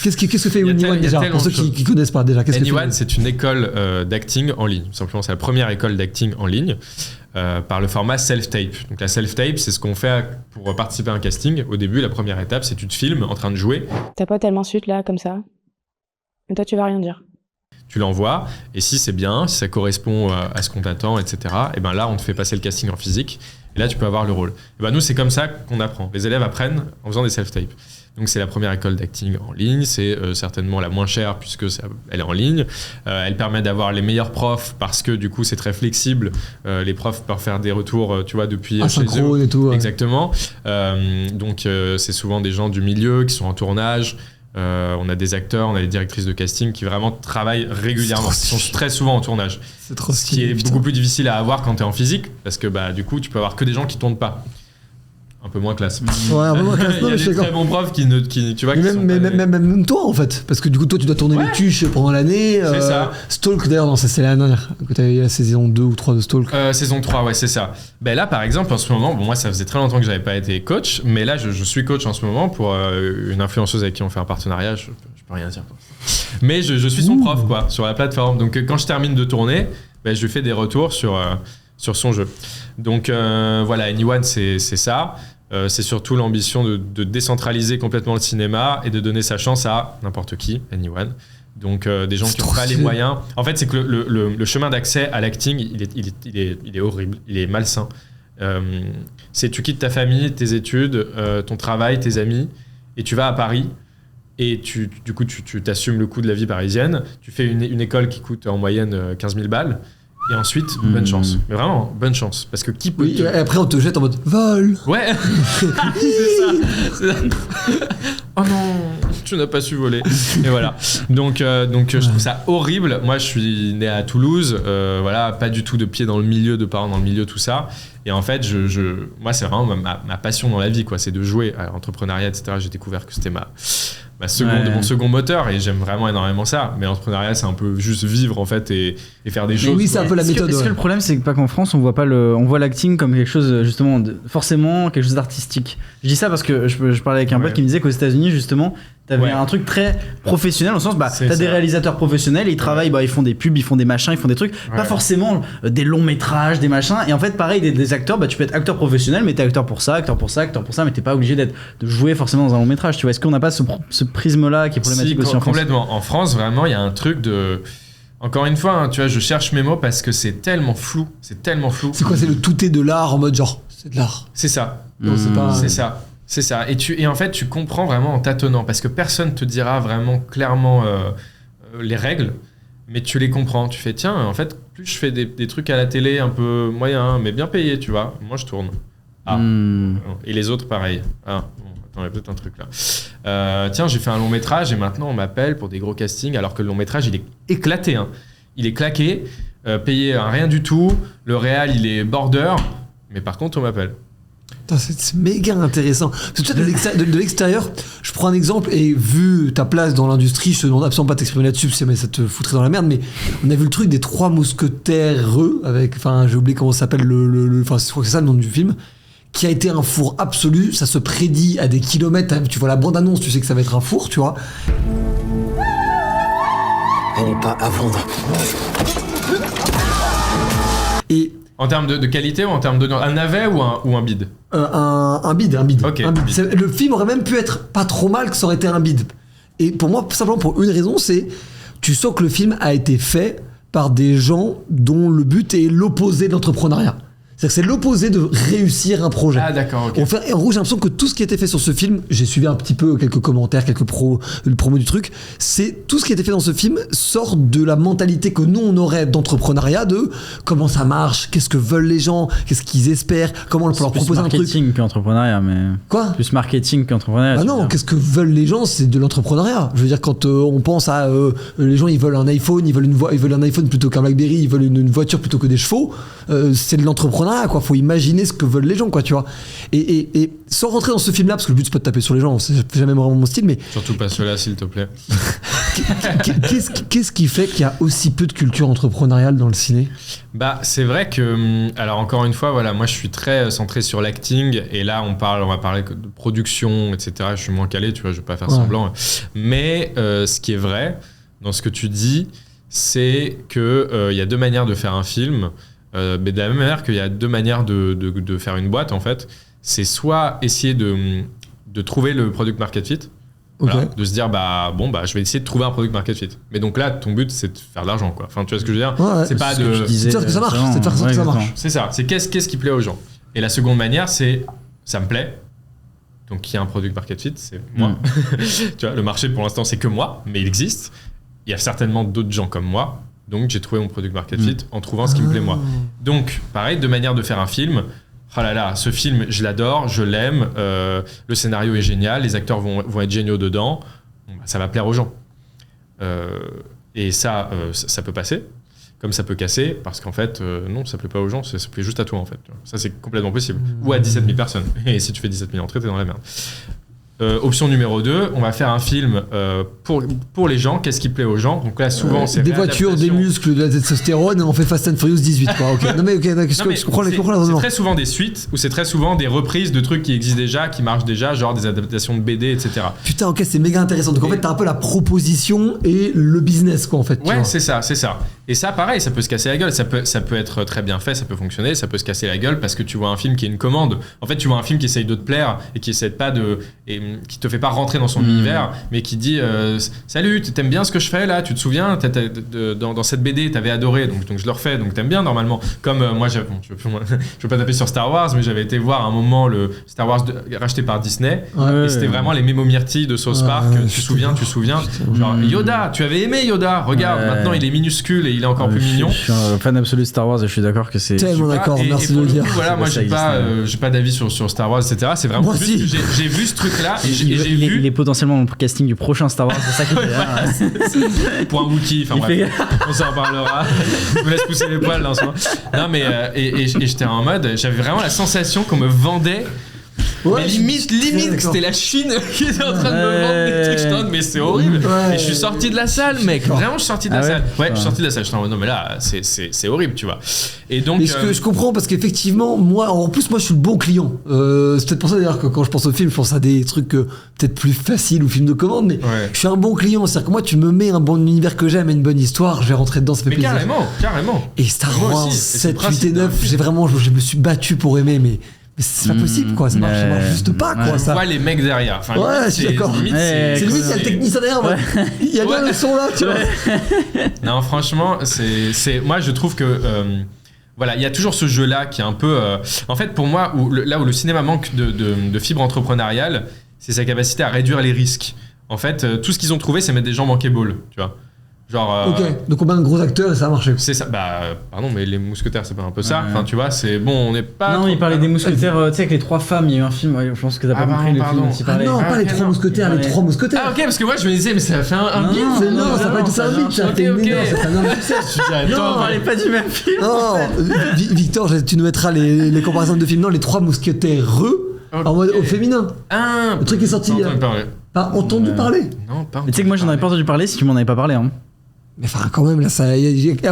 Qu'est-ce que fait Anyone déjà pour ceux qui connaissent pas déjà? Anyone, c'est une école d'acting en ligne. Simplement, c'est la première école d'acting en ligne par le format self-tape. Donc la self-tape, c'est ce qu'on fait pour participer à un casting. Au début, la première étape, c'est tu te filmes en train de jouer. T'as pas tellement suite là, comme ça. Mais toi, tu vas rien dire. Tu l'envoies, et si c'est bien, si ça correspond à ce qu'on t'attend, etc., et ben là, on te fait passer le casting en physique, et là, tu peux avoir le rôle. Et ben nous, c'est comme ça qu'on apprend. Les élèves apprennent en faisant des self-tapes. Donc c'est la première école d'acting en ligne, c'est certainement la moins chère puisque elle est en ligne. Elle permet d'avoir les meilleurs profs parce que du coup c'est très flexible. Les profs peuvent faire des retours, tu vois, depuis chez eux. Et tout. Ouais. Exactement. Donc c'est souvent des gens du milieu qui sont en tournage. On a des acteurs, on a des directrices de casting qui vraiment travaillent régulièrement, qui sont très souvent en tournage. C'est trop Ce qui stylé, est putain. beaucoup plus difficile à avoir quand t'es en physique, parce que du coup, tu peux avoir que des gens qui tournent pas. Un peu moins classe. Ouais, un peu moins classe. Il y Non, a mais je suis des très d'accord. bons profs qui tu vois, Mais qui même, sont mais pas des- même toi en fait, parce que du coup toi tu dois tourner les tuches pendant l'année. C'est ça. Stalk d'ailleurs, non, ça c'est l'année dernière que t'avais eu la saison 2 ou 3 de Stalk. Saison 3, ouais, c'est ça. Ben là, par exemple, en ce moment, bon, moi, ça faisait très longtemps que j'avais pas été coach, mais là, je suis coach en ce moment pour une influenceuse avec qui on fait un partenariat. Je peux rien dire. Mais je suis son prof, quoi, sur la plateforme. Donc, quand je termine de tourner, ben, je lui fais des retours sur son jeu. Donc, voilà, Anyone, c'est ça. C'est surtout l'ambition de décentraliser complètement le cinéma et de donner sa chance à n'importe qui, anyone. Donc des gens C'est qui n'ont trop pas les stylé. moyens. En fait, c'est que le chemin d'accès à l'acting, il est horrible, il est malsain. C'est tu quittes ta famille, tes études, ton travail, tes amis, et tu vas à Paris. Et du coup, tu t'assumes le coût de la vie parisienne. Tu fais une école qui coûte en moyenne 15 000 balles. Et ensuite, bonne chance. Mais vraiment, bonne chance. Parce que qui peut Oui, te- et après on te jette en mode vol. Ouais, c'est ça. Oh non, tu n'as pas su voler. Et voilà. Donc je trouve ça horrible. Moi, je suis né à Toulouse. Voilà, pas du tout de pied dans le milieu, de parents dans le milieu, tout ça. Et en fait, moi, c'est vraiment ma passion dans la vie, quoi. C'est de jouer à l'entrepreneuriat, etc. J'ai découvert que c'était mon second moteur et j'aime vraiment énormément ça. Mais l'entrepreneuriat, c'est un peu juste vivre en fait et faire des choses. oui, c'est un peu la méthode. Est-ce que Ouais. le problème, c'est que pas qu'en France, on voit l'acting comme quelque chose, justement, forcément quelque chose d'artistique. Je dis ça parce que je parlais avec un pote Ouais. qui me disait qu'aux États-Unis, justement, t'avais Ouais. un truc très professionnel, au sens, C'est t'as ça. des réalisateurs professionnels, ils travaillent, ils font des pubs, ils font des machins, ils font des trucs, pas Ouais. forcément des longs métrages, des machins. Et en fait, pareil, des acteurs, tu peux être acteur professionnel, mais t'es acteur pour ça, mais t'es pas obligé de jouer forcément dans un long métrage. Tu vois, est-ce qu'on n'a pas ce prisme-là qui est problématique Si, aussi en France? complètement. En France, vraiment, il y a un truc de. Encore une fois, hein, tu vois, je cherche mes mots parce que c'est tellement flou. C'est tellement flou. C'est quoi, c'est le tout-est de l'art en mode genre, c'est de l'art. C'est ça. Non, c'est pas. C'est ça. C'est ça. Et en fait, tu comprends vraiment en tâtonnant parce que personne te dira vraiment clairement les règles, mais tu les comprends. Tu fais, tiens, en fait, plus je fais des trucs à la télé un peu moyen, mais bien payés, tu vois. Moi, je tourne. Ah. Et les autres, pareil. Ah, bon, attends, il y a peut-être un truc là. Tiens, j'ai fait un long métrage et maintenant on m'appelle pour des gros castings alors que le long métrage, il est éclaté. Hein. Il est claqué, payé à rien du tout. Le réal, il est border, mais par contre, on m'appelle. Putain, c'est méga intéressant. Parce que tu vois, de l'extérieur, je prends un exemple et vu ta place dans l'industrie, je te demande absolument pas de t'exprimer là-dessus, parce que ça te foutrait dans la merde, mais on a vu le truc des 3 mousquetaires avec, enfin, j'ai oublié comment ça s'appelle enfin, je crois que c'est ça le nom du film, qui a été un four absolu. Ça se prédit à des kilomètres. Tu vois la bande-annonce, tu sais que ça va être un four, tu vois. Elle n'est pas à vendre. Et En termes de qualité ou en termes de. Un navet ou un bide? un bide. Ok, Un bide. bide. Le film aurait même pu être pas trop mal que ça aurait été un bide. Et pour moi, simplement pour une raison, c'est tu sens que le film a été fait par des gens dont le but est l'opposé de l'entrepreneuriat. C'est-à-dire que c'est l'opposé de réussir un projet. Ah, d'accord, ok. Et en gros, j'ai l'impression que tout ce qui a été fait sur ce film, j'ai suivi un petit peu quelques commentaires, quelques promos du truc, c'est tout ce qui a été fait dans ce film sort de la mentalité que nous on aurait d'entrepreneuriat, de comment ça marche, qu'est-ce que veulent les gens, qu'est-ce qu'ils espèrent, comment on peut leur Plus proposer un truc. marketing qu'entrepreneuriat, mais Quoi? plus marketing qu'entrepreneuriat. Ah tu veux non, dire. qu'est-ce que veulent les gens? C'est de l'entrepreneuriat. Je veux dire, quand on pense à les gens, ils veulent un iPhone, ils veulent un iPhone plutôt qu'un BlackBerry, ils veulent une voiture plutôt que des chevaux. C'est de l'entrepreneuriat, quoi. Faut imaginer ce que veulent les gens, quoi, tu vois. Et sans rentrer dans ce film-là, parce que le but c'est pas de taper sur les gens, c'est jamais vraiment mon style, mais Surtout pas cela, s'il te plaît. qu'est-ce qui fait qu'il y a aussi peu de culture entrepreneuriale dans le ciné? Bah, c'est vrai que, alors encore une fois, voilà, moi je suis très centré sur l'acting et là on va parler de production, etc. Je suis moins calé, tu vois, je vais pas faire Ouais. semblant. Mais ce qui est vrai dans ce que tu dis, c'est que il y a deux manières de faire un film, mais de la même manière qu'il y a deux manières de faire une boîte en fait. C'est soit essayer de trouver le product market fit. Ok. Voilà, de se dire je vais essayer de trouver un product market fit. Mais donc là ton but c'est de faire de l'argent quoi. Enfin tu vois ce que je veux dire. Ouais, c'est pas Ce que tu de disais, C'est de faire que ça marche, avant. c'est de faire que ça exactement. marche. c'est ça, c'est qu'est-ce qui plaît aux gens. Et la seconde manière c'est ça me plaît. Donc il y a un product market fit, c'est moi. Tu vois, le marché pour l'instant c'est que moi, mais il existe. Il y a certainement d'autres gens comme moi. Donc j'ai trouvé mon product market fit en trouvant ce qui me plaît moi. Donc pareil, deux manières de faire un film. Oh là là, ce film, je l'adore, je l'aime, le scénario est génial, les acteurs vont être géniaux dedans. bon, bah, ça va plaire aux gens. Et ça peut passer, comme ça peut casser, parce qu'en fait, non, ça plaît pas aux gens, ça plaît juste à toi, en fait. Ça, c'est complètement possible. Ou à 17 000 personnes. Et si tu fais 17 000 entrées, t'es dans la merde. Option numéro 2, on va faire un film pour les gens, qu'est-ce qui plaît aux gens. Donc là, souvent, c'est des voitures, des muscles, de la testostérone, et on fait Fast and Furious 18, quoi. Okay. Non, mais je comprends les c'est très souvent des suites, ou c'est très souvent des reprises de trucs qui existent déjà, qui marchent déjà, genre des adaptations de BD, etc. Putain, ok, c'est méga intéressant. Donc en fait, t'as un peu la proposition et le business, quoi, en fait. Ouais, c'est ça. Et ça, pareil, ça peut se casser la gueule. Ça peut être très bien fait, ça peut fonctionner, ça peut se casser la gueule parce que tu vois un film qui est une commande. En fait, tu vois un film qui essaye de te plaire et qui essaie pas qui te fait pas rentrer dans son univers, mais qui dit salut, t'aimes bien ce que je fais là, tu te souviens dans cette BD t'avais adoré, donc je le refais, donc t'aimes bien normalement. Comme moi, je veux pas taper sur Star Wars, mais j'avais été voir un moment le Star Wars racheté par Disney, et c'était vraiment les mémo myrtilles de South Park. Tu te souviens, genre Yoda, tu avais aimé Yoda, regarde, maintenant il est minuscule et il est encore plus mignon. Je suis un fan absolu de Star Wars et je suis d'accord que c'est tellement d'accord. Merci de le dire. Voilà, moi j'ai pas d'avis sur Star Wars, etc. C'est vraiment juste que j'ai vu ce truc là et il est potentiellement dans le casting du prochain Star Wars, c'est ça qui est pour un Wookiee, enfin bref, on s'en parlera. Je me laisse pousser les poils dans ce moment. Non mais et j'étais en mode, j'avais vraiment la sensation qu'on me vendait. Ouais, mais limite c'était la Chine qui était en train de me vendre des trucs. Je mais c'est horrible. Et je suis sorti de la salle, mec. Vraiment, je suis sorti de la salle. Ouais, je suis sorti de la salle. Je suis en mode, non, mais là, c'est horrible, tu vois. Et donc. Mais je comprends parce qu'effectivement, moi, je suis le bon client. C'est peut-être pour ça d'ailleurs que quand je pense au film, je pense à des trucs peut-être plus faciles ou films de commande, mais je suis un bon client. C'est-à-dire que moi, tu me mets un bon univers que j'aime et une bonne histoire, je vais rentrer dedans, ça fait plaisir. Carrément. Et Star Wars 7, 8 et 9, je me suis battu pour aimer, mais c'est pas possible, quoi. Ça marche juste pas, quoi. On voit les mecs derrière. Enfin, je suis d'accord. C'est limite, il y a le technicien derrière. Il y a bien le son là, tu vois. Non, franchement, moi, je trouve que. Voilà, il y a toujours ce jeu-là qui est un peu. En fait, pour moi, là où le cinéma manque de fibre entrepreneuriale, c'est sa capacité à réduire les risques. En fait, tout ce qu'ils ont trouvé, c'est mettre des gens bankable, tu vois. Genre, ok, donc on met un gros acteur et ça a marché. C'est ça, pardon, mais les mousquetaires, c'est pas un peu ça. Enfin, tu vois, c'est bon, on n'est pas. Non, il parlait des mousquetaires, tu sais, avec les 3 femmes, il y a eu un film, je pense que t'as pas compris le film dont il parlait. Non, pas les 3 mousquetaires, les 3 mousquetaires. Ah, ok, parce que moi je me disais, mais ça a fait un bide. Non, ça n'a pas été ça un bide, ça a fait une énorme, c'est un énorme succès. Non, on parlait pas du même film. Non, Victor, tu nous mettras les comparaisons de films. Non, les 3 mousquetaires en mode au féminin. Le truc est sorti. Pas entendu parler. Non, pas. Mais tu sais que moi j'en avais pas entendu parler si tu m'en avais pas parlé, hein. Mais enfin, quand même, là,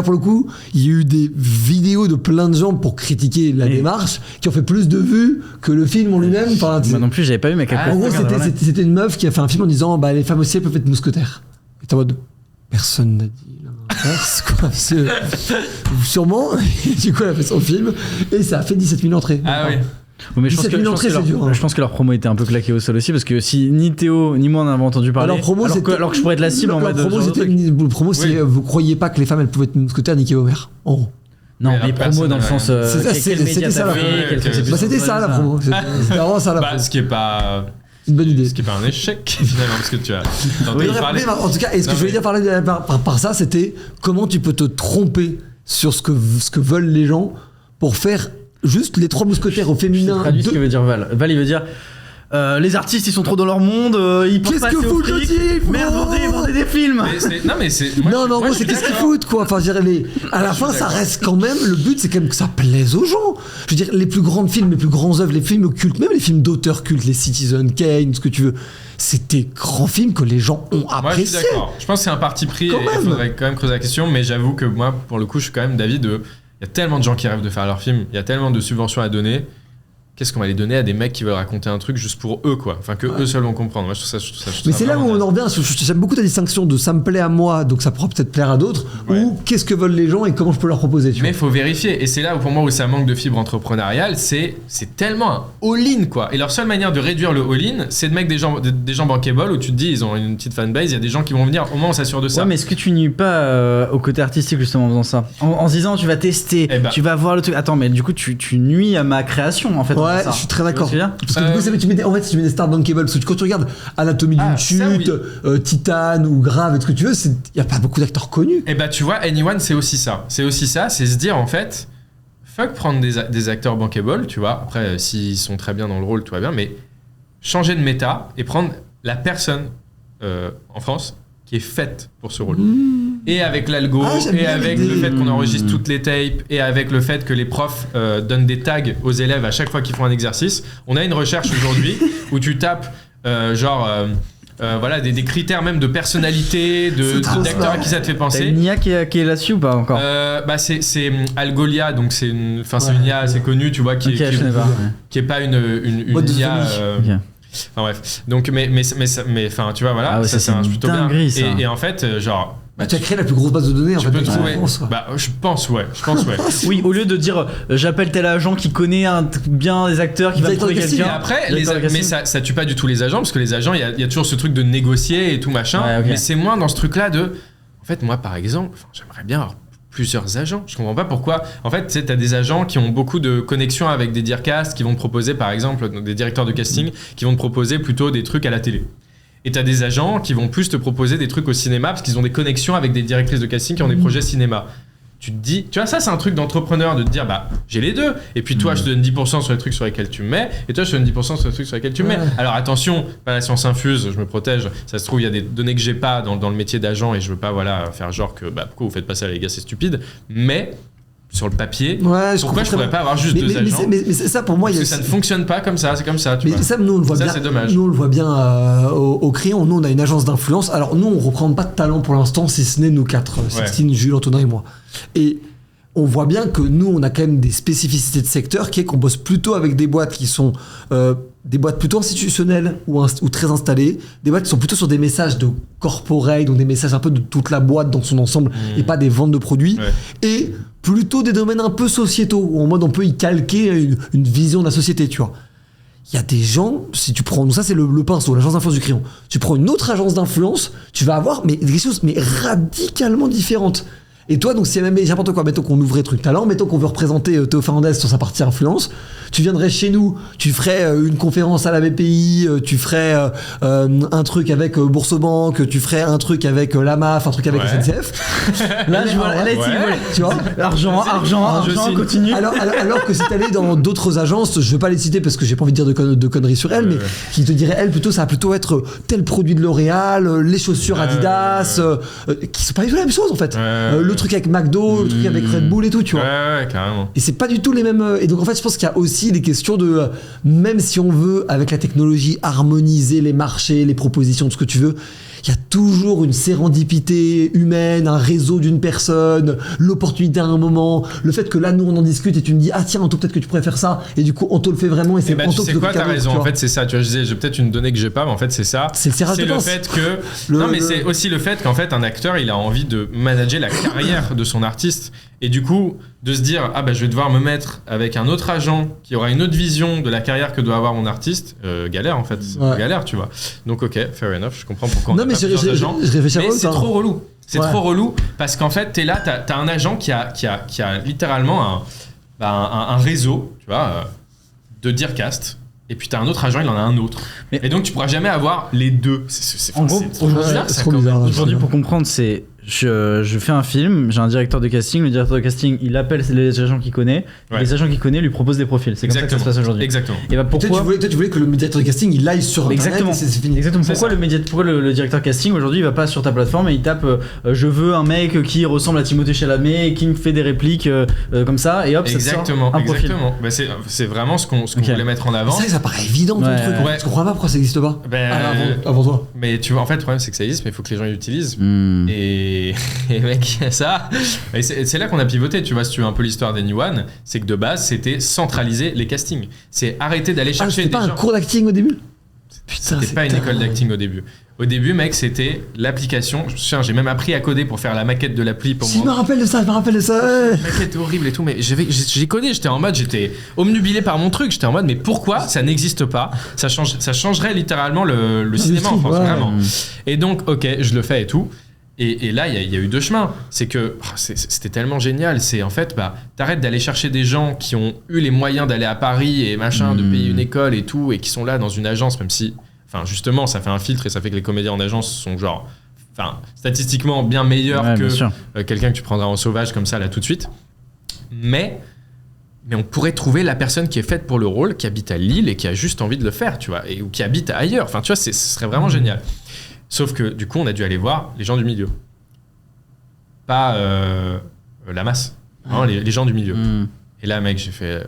pour le coup, il y a eu des vidéos de plein de gens pour critiquer la démarche qui ont fait plus de vues que le film en lui-même. Enfin, moi non plus, j'avais pas vu, mais en gros, c'était une meuf qui a fait un film en disant les femmes aussi, elles peuvent être mousquetaires. Et t'es en mode, personne n'a dit l'inverse, quoi. Sûrement. Du coup, elle a fait son film et ça a fait 17 000 entrées. Ah oui. Oui, mais je pense que leur promo était un peu claquée au sol aussi parce que si ni Théo ni moi on avait entendu parler alors que je pourrais être la cible en mode le promo c'est vous croyez pas que les femmes elles pouvaient être mousquetaires niquer Homer en gros. Non, mais promo dans le sens c'était ça la promo. C'était ça la promo. C'était vraiment ça la promo. Ce qui est pas une bonne idée. Ce qui est pas un échec finalement parce que tu as en tout cas, et ce que je voulais dire par ça, c'était comment tu peux te tromper sur ce que veulent les gens pour faire juste les 3 mousquetaires au féminin. Traduis ce que veut dire Val. Val, il veut dire les artistes, ils sont trop dans leur monde, ils pensent pas assez au fric. Merde, vendez des films. Non, en gros, c'est qu'est-ce qu'ils foutent, quoi. Enfin, je dirais, à la fin, ça reste quand même. Le but, c'est quand même que ça plaise aux gens. Je veux dire, les plus grands films, les plus grands œuvres, les films cultes, même les films d'auteurs cultes, les Citizen Kane, ce que tu veux, c'est des grands films que les gens ont appréciés. Moi, je suis d'accord. Je pense que c'est un parti pris et il faudrait quand même creuser la question, mais j'avoue que moi, pour le coup, je suis quand même d'avis de. Il y a tellement de gens qui rêvent de faire leur film, il y a tellement de subventions à donner. Qu'est-ce qu'on va les donner à des mecs qui veulent raconter un truc juste pour eux, quoi. Enfin, que eux seuls vont comprendre. Moi, je trouve ça mais c'est là où on en revient. J'aime beaucoup ta distinction de ça me plaît à moi, donc ça pourra peut-être plaire à d'autres, ou qu'est-ce que veulent les gens et comment je peux leur proposer. Mais il faut vérifier. Et c'est là où, pour moi, où ça manque de fibre entrepreneuriale, c'est tellement un all-in, quoi. Et leur seule manière de réduire le all-in, c'est de mettre des gens bankable où tu te dis, ils ont une petite fanbase, il y a des gens qui vont venir, au moins on s'assure de ça. Ouais, mais est-ce que tu nuis pas au côté artistique, justement, en faisant ça en se disant, tu vas tester, tu vas voir le truc. Attends, mais du coup, tu nuis à ma création, en fait. Ouais, je suis très d'accord. Parce que du coup, tu mets des stars bankable. Parce que quand tu regardes Anatomie d'une chute, Titan ou Grave, et ce que tu veux, il n'y a pas beaucoup d'acteurs connus. Et tu vois, Anyone, c'est aussi ça. C'est se dire, en fait, fuck prendre des acteurs bankable, tu vois. Après, s'ils sont très bien dans le rôle, tout va bien, mais changer de méta et prendre la personne en France qui est faite pour ce rôle. Et avec l'algo, j'aime et bien avec l'idée. le fait qu'on enregistre toutes les tapes, et avec le fait que les profs donnent des tags aux élèves à chaque fois qu'ils font un exercice, on a une recherche aujourd'hui où tu tapes voilà, des critères même de personnalité, C'est trop d'acteurs smart. à qui ça te fait T'as penser. une IA qui est là-dessus ou pas encore? C'est Algolia, donc c'est une IA assez connue, tu vois, qui Ok, je connais pas. est pas une Boîte de IA. famille. Ok. Enfin bref. Donc, mais enfin, tu vois, voilà, Ah ouais, ça ça, marche c'est plutôt dinguerie, ça. bien. Et en fait, genre. Tu as créé la plus grosse base de données en Tu fait. peux de trouver. France, quoi. Je pense, ouais. Oui, au lieu de dire j'appelle tel agent qui connaît bien des acteurs, qui va me Directeur trouver de casting, Et quelqu'un. après, Directeur de mais casting. ça tue pas du tout les agents, parce que les agents, il y a toujours ce truc de négocier et tout machin. Ouais, ok. Mais c'est moins dans ce truc-là de. En fait, moi, par exemple, j'aimerais bien avoir plusieurs agents. Je comprends pas pourquoi. En fait, tu sais, t'as des agents qui ont beaucoup de connexions avec des direcasts qui vont te proposer, par exemple, des directeurs de casting qui vont te proposer plutôt des trucs à la télé. Et t'as des agents qui vont plus te proposer des trucs au cinéma parce qu'ils ont des connexions avec des directrices de casting qui ont des projets cinéma. Tu te dis, tu vois, ça c'est un truc d'entrepreneur de te dire, bah j'ai les deux. Et puis toi, je te donne 10% sur les trucs sur lesquels tu me mets, et toi, je te donne 10% sur les trucs sur lesquels tu me mets. Ouais. Alors attention, pas la science infuse, je me protège. Ça se trouve, il y a des données que j'ai pas dans le métier d'agent et je veux pas faire genre que, pourquoi vous faites pas ça, les gars, c'est stupide. Mais sur le papier, Ouais, pourquoi je pourrais pas avoir juste deux agents mais ça pour moi, Parce il y que a ça ne fonctionne pas comme ça, c'est comme ça. Tu mais vois. ça, nous on le voit Ça, bien. c'est dommage. Nous on le voit bien au Crayon. Nous on a une agence d'influence. Alors nous on représente pas de talent pour l'instant, si ce n'est nous quatre, Sixtine, Jules, Antonin et moi. Et on voit bien que nous on a quand même des spécificités de secteur, qui est qu'on bosse plutôt avec des boîtes qui sont des boîtes plutôt institutionnelles ou très installées, des boîtes qui sont plutôt sur des messages de corporate, donc des messages un peu de toute la boîte dans son ensemble et pas des ventes de produits, Ouais. et plutôt des domaines un peu sociétaux où en mode on peut y calquer une vision de la société, tu vois. Il y a des gens, si tu prends, ça c'est le pinceau, l'agence d'influence du Crayon, tu prends une autre agence d'influence, tu vas avoir des choses radicalement différentes. Et toi, donc, si même n'importe quoi, mettons qu'on ouvrait Truc Talent, mettons qu'on veut représenter Théo Fernandez sur sa partie influence, tu viendrais chez nous, tu ferais une conférence à la BPI, tu ferais un truc avec Boursobank, tu ferais un truc avec la MAF, un truc avec Ouais. SNCF. Là, je vois, elle a été Ouais. volée. Tu vois. Argent, continue. Alors que si t'allais dans d'autres agences, je vais pas les citer parce que j'ai pas envie de dire de conneries sur elles, mais qui te diraient, elles, plutôt, ça va plutôt être tel produit de L'Oréal, les chaussures Adidas, qui sont pas du tout la même chose en fait. Le truc avec McDo, le truc avec Red Bull et tout, tu vois. Ouais, carrément. Et c'est pas du tout les mêmes. Et donc en fait, je pense qu'il y a aussi des questions de. Même si on veut, avec la technologie, harmoniser les marchés, les propositions, tout ce que tu veux, il y a toujours une sérendipité humaine, un réseau d'une personne, l'opportunité à un moment, le fait que là, nous, on en discute et tu me dis, ah tiens, Anto, peut-être que tu pourrais faire ça, et du coup, Anto le fait vraiment, et c'est Et bah, tu Anto sais qui le quoi, fait t'as quelqu'un raison. d'autre, En tu fait, c'est ça. Tu vois, je disais, j'ai peut-être une donnée que j'ai pas, mais en fait, c'est ça. C'est le serrage de le pince. fait que. Le- mais c'est aussi le fait qu'en fait, un acteur, il a envie de manager la carrière de son artiste. Et du coup, de se dire, ah bah, je vais devoir me mettre avec un autre agent qui aura une autre vision de la carrière que doit avoir mon artiste, galère en fait. Ouais. Galère, tu vois. Donc, ok, fair enough, je comprends pourquoi on Non, a mais pas je plusieurs agents. réfléchis à Mais l'autre, c'est hein. trop relou. C'est Ouais. trop relou parce qu'en fait, t'es là, t'as un agent qui a littéralement un réseau, tu vois, de Dearcast. Et puis t'as un autre agent, il en a un autre. Mais- Et donc tu pourras jamais avoir les deux. En gros, c'est trop aujourd'hui, bizarre, c'est ça, trop quand même. bizarre. Aujourd'hui, pour comprendre, c'est je fais un film, j'ai un directeur de casting, le directeur de casting, il appelle les agents qu'il connaît, Ouais. et les agents qu'il connaît lui proposent des profils. C'est comme ça que ça se passe aujourd'hui. Exactement. Et bah Toi, pourquoi tu voulais que le directeur de casting, il aille sur Internet, Exactement. et c'est fini. Exactement. C'est Pourquoi le directeur casting aujourd'hui il va pas sur ta plateforme et il tape je veux un mec qui ressemble à Timothée Chalamet et qui me fait des répliques comme ça et hop ça te sort Exactement. un profil. Exactement. Bah, c'est vraiment ce qu'on Ok. voulait mettre en avant. C'est vrai que ça paraît évident ton Ouais, truc. ouais. Je comprends pas pourquoi ça n'existe pas. Ben, Avant toi. mais tu vois, en fait, le problème c'est que ça existe, mais il faut que les gens l'utilisent. Hmm. Et mec, ça. Et c'est là qu'on a pivoté, tu vois, si tu veux un peu l'histoire d'Anyone, c'est que de base, c'était centraliser les castings. C'est arrêter d'aller Ah, chercher c'était des pas un gens. cours d'acting au début. Putain, C'était pas une école d'acting au début. Au début, mec, c'était l'application. Je me souviens, j'ai même appris à coder pour faire la maquette de l'appli pour Si, je me moi. rappelle de ça, ouais. Maquette horrible et tout, mais j'ai codé, j'étais en mode, j'étais omnubilé par mon truc, j'étais en mode, mais pourquoi ça n'existe pas? Ça changerait littéralement le cinéma en France, ouais. vraiment. Et donc, ok, je le fais et tout. Et là, il y a eu deux chemins. C'est que c'était tellement génial. C'est en fait, t'arrêtes d'aller chercher des gens qui ont eu les moyens d'aller à Paris et machin, de payer une école et tout, et qui sont là dans une agence, même si, enfin, justement, ça fait un filtre et ça fait que les comédiens en agence sont genre, enfin, statistiquement bien meilleurs Ouais, bien sûr. que quelqu'un que tu prendras en sauvage comme ça là tout de suite. Mais on pourrait trouver la personne qui est faite pour le rôle, qui habite à Lille et qui a juste envie de le faire, tu vois, ou qui habite ailleurs. Enfin, tu vois, ce serait vraiment génial. Sauf que du coup, on a dû aller voir les gens du milieu. Pas la masse. Vraiment, les gens du milieu. Et là, mec, j'ai fait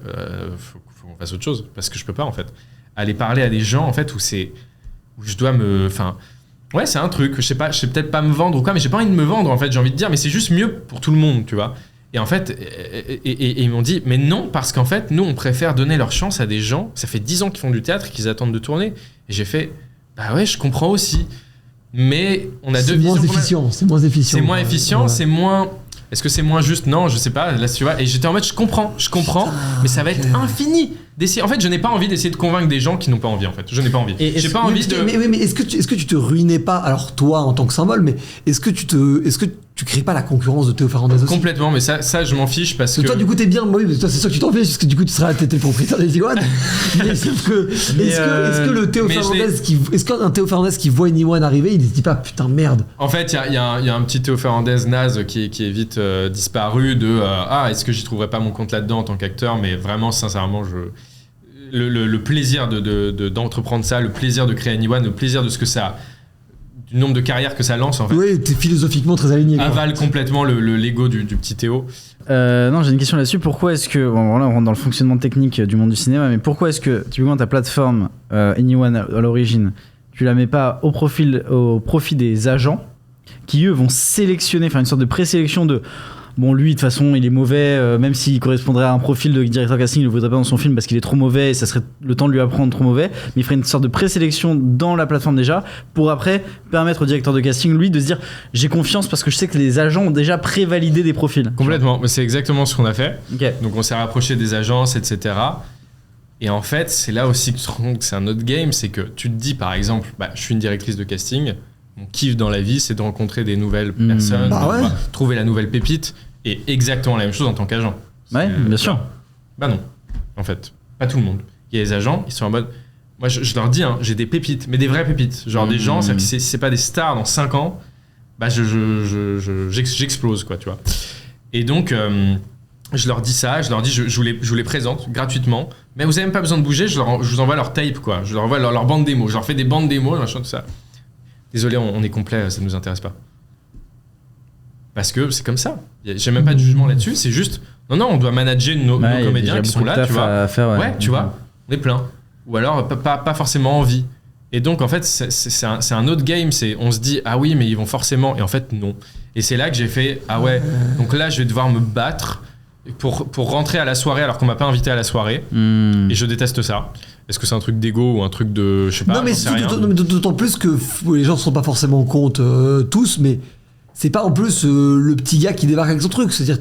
faut qu'on fasse autre chose. Parce que je peux pas, en fait. Aller parler à des gens, en fait, où je dois me... Enfin, ouais, c'est un truc. Je sais peut-être pas me vendre ou quoi, mais j'ai pas envie de me vendre, en fait. J'ai envie de dire, mais c'est juste mieux pour tout le monde, tu vois. Et en fait, et ils m'ont dit, mais non, parce qu'en fait, nous, on préfère donner leur chance à des gens. Ça fait 10 ans qu'ils font du théâtre et qu'ils attendent de tourner. Et j'ai fait, bah ouais, je comprends aussi. Mais on a deux visions. C'est moins efficient. C'est moins efficient, ouais. c'est moins... Est-ce que c'est moins juste? Non, je sais pas. Là, tu vois. Et j'étais en mode, je comprends, mais ça va être infini d'essayer. En fait, je n'ai pas envie d'essayer de convaincre des gens qui n'ont pas envie. En fait, je n'ai pas envie. J'ai pas envie de. Mais est-ce que tu te ruinais pas? Alors toi, en tant que symbole, mais est-ce que tu crées pas la concurrence de Théo Fernandez aussi? Complètement, mais ça, je m'en fiche parce que. Toi, du coup, t'es bien. Oui, mais toi, c'est sûr que tu t'en fiches, parce que du coup, t'étais le propriétaire des Iguanes. Mais sauf que, est-ce que le Théo Fernandez est-ce qu'un Théo Fernandez qui voit une Iwan arriver, il ne se dit pas putain merde? En fait, il y a un petit Théo Fernandez naze qui est vite disparu de est-ce que j'y trouverais pas mon compte là-dedans en tant qu'acteur, mais vraiment, sincèrement, le plaisir d'entreprendre ça, le plaisir de créer Anyone, le plaisir de ce que ça, du nombre de carrières que ça lance en fait. Oui, t'es philosophiquement très aligné. Avale complètement l'ego du petit Théo. Non, j'ai une question là-dessus. Pourquoi est-ce que, bon, là on rentre dans le fonctionnement technique du monde du cinéma, mais pourquoi est-ce que typiquement ta plateforme Anyone à l'origine, tu la mets pas au profit des agents qui eux vont sélectionner, faire une sorte de présélection de bon, lui, de toute façon, il est mauvais, même s'il correspondrait à un profil de directeur casting, il le voudrait pas dans son film parce qu'il est trop mauvais et ça serait le temps de lui apprendre trop mauvais. Mais il ferait une sorte de présélection dans la plateforme déjà pour après permettre au directeur de casting, lui, de se dire j'ai confiance parce que je sais que les agents ont déjà prévalidé des profils. Complètement, c'est exactement ce qu'on a fait. Okay. Donc on s'est rapproché des agences, etc. Et en fait, c'est là aussi que tu te rends compte que c'est un autre game, c'est que tu te dis par exemple, je suis une directrice de casting, mon kiff dans la vie, c'est de rencontrer des nouvelles personnes, trouver la nouvelle pépite. Et exactement la même chose en tant qu'agent. Ouais, bien sûr. Bah non, en fait, pas tout le monde. Il y a des agents, ils sont en mode... Moi, je leur dis, j'ai des pépites, mais des vraies pépites. Genre des gens, c'est-à-dire que si c'est pas des stars dans 5 ans, j'explose, quoi, tu vois. Et donc, je leur dis ça, je vous les présente gratuitement. Mais vous avez même pas besoin de bouger, je vous envoie leur tape, quoi. Je leur envoie leur bande démo. Je leur fais des bandes démo, machin, tout ça. Désolé, on est complet, ça nous intéresse pas. Parce que c'est comme ça. J'ai même pas de jugement là-dessus. C'est juste, non, on doit manager nos comédiens qui sont là, tu vois. Ouais, tu vois, on est plein. Ou alors, pas forcément envie. Et donc, en fait, c'est un autre game. On se dit, ah oui, mais ils vont forcément. Et en fait, non. Et c'est là que j'ai fait, ah ouais, donc là, je vais devoir me battre pour rentrer à la soirée alors qu'on m'a pas invité à la soirée. Et je déteste ça. Est-ce que c'est un truc d'ego ou un truc de. Je sais pas. Non, mais d'autant plus que les gens ne se rendent pas forcément compte tous, mais. C'est pas en plus le petit gars qui débarque avec son truc. C'est-à-dire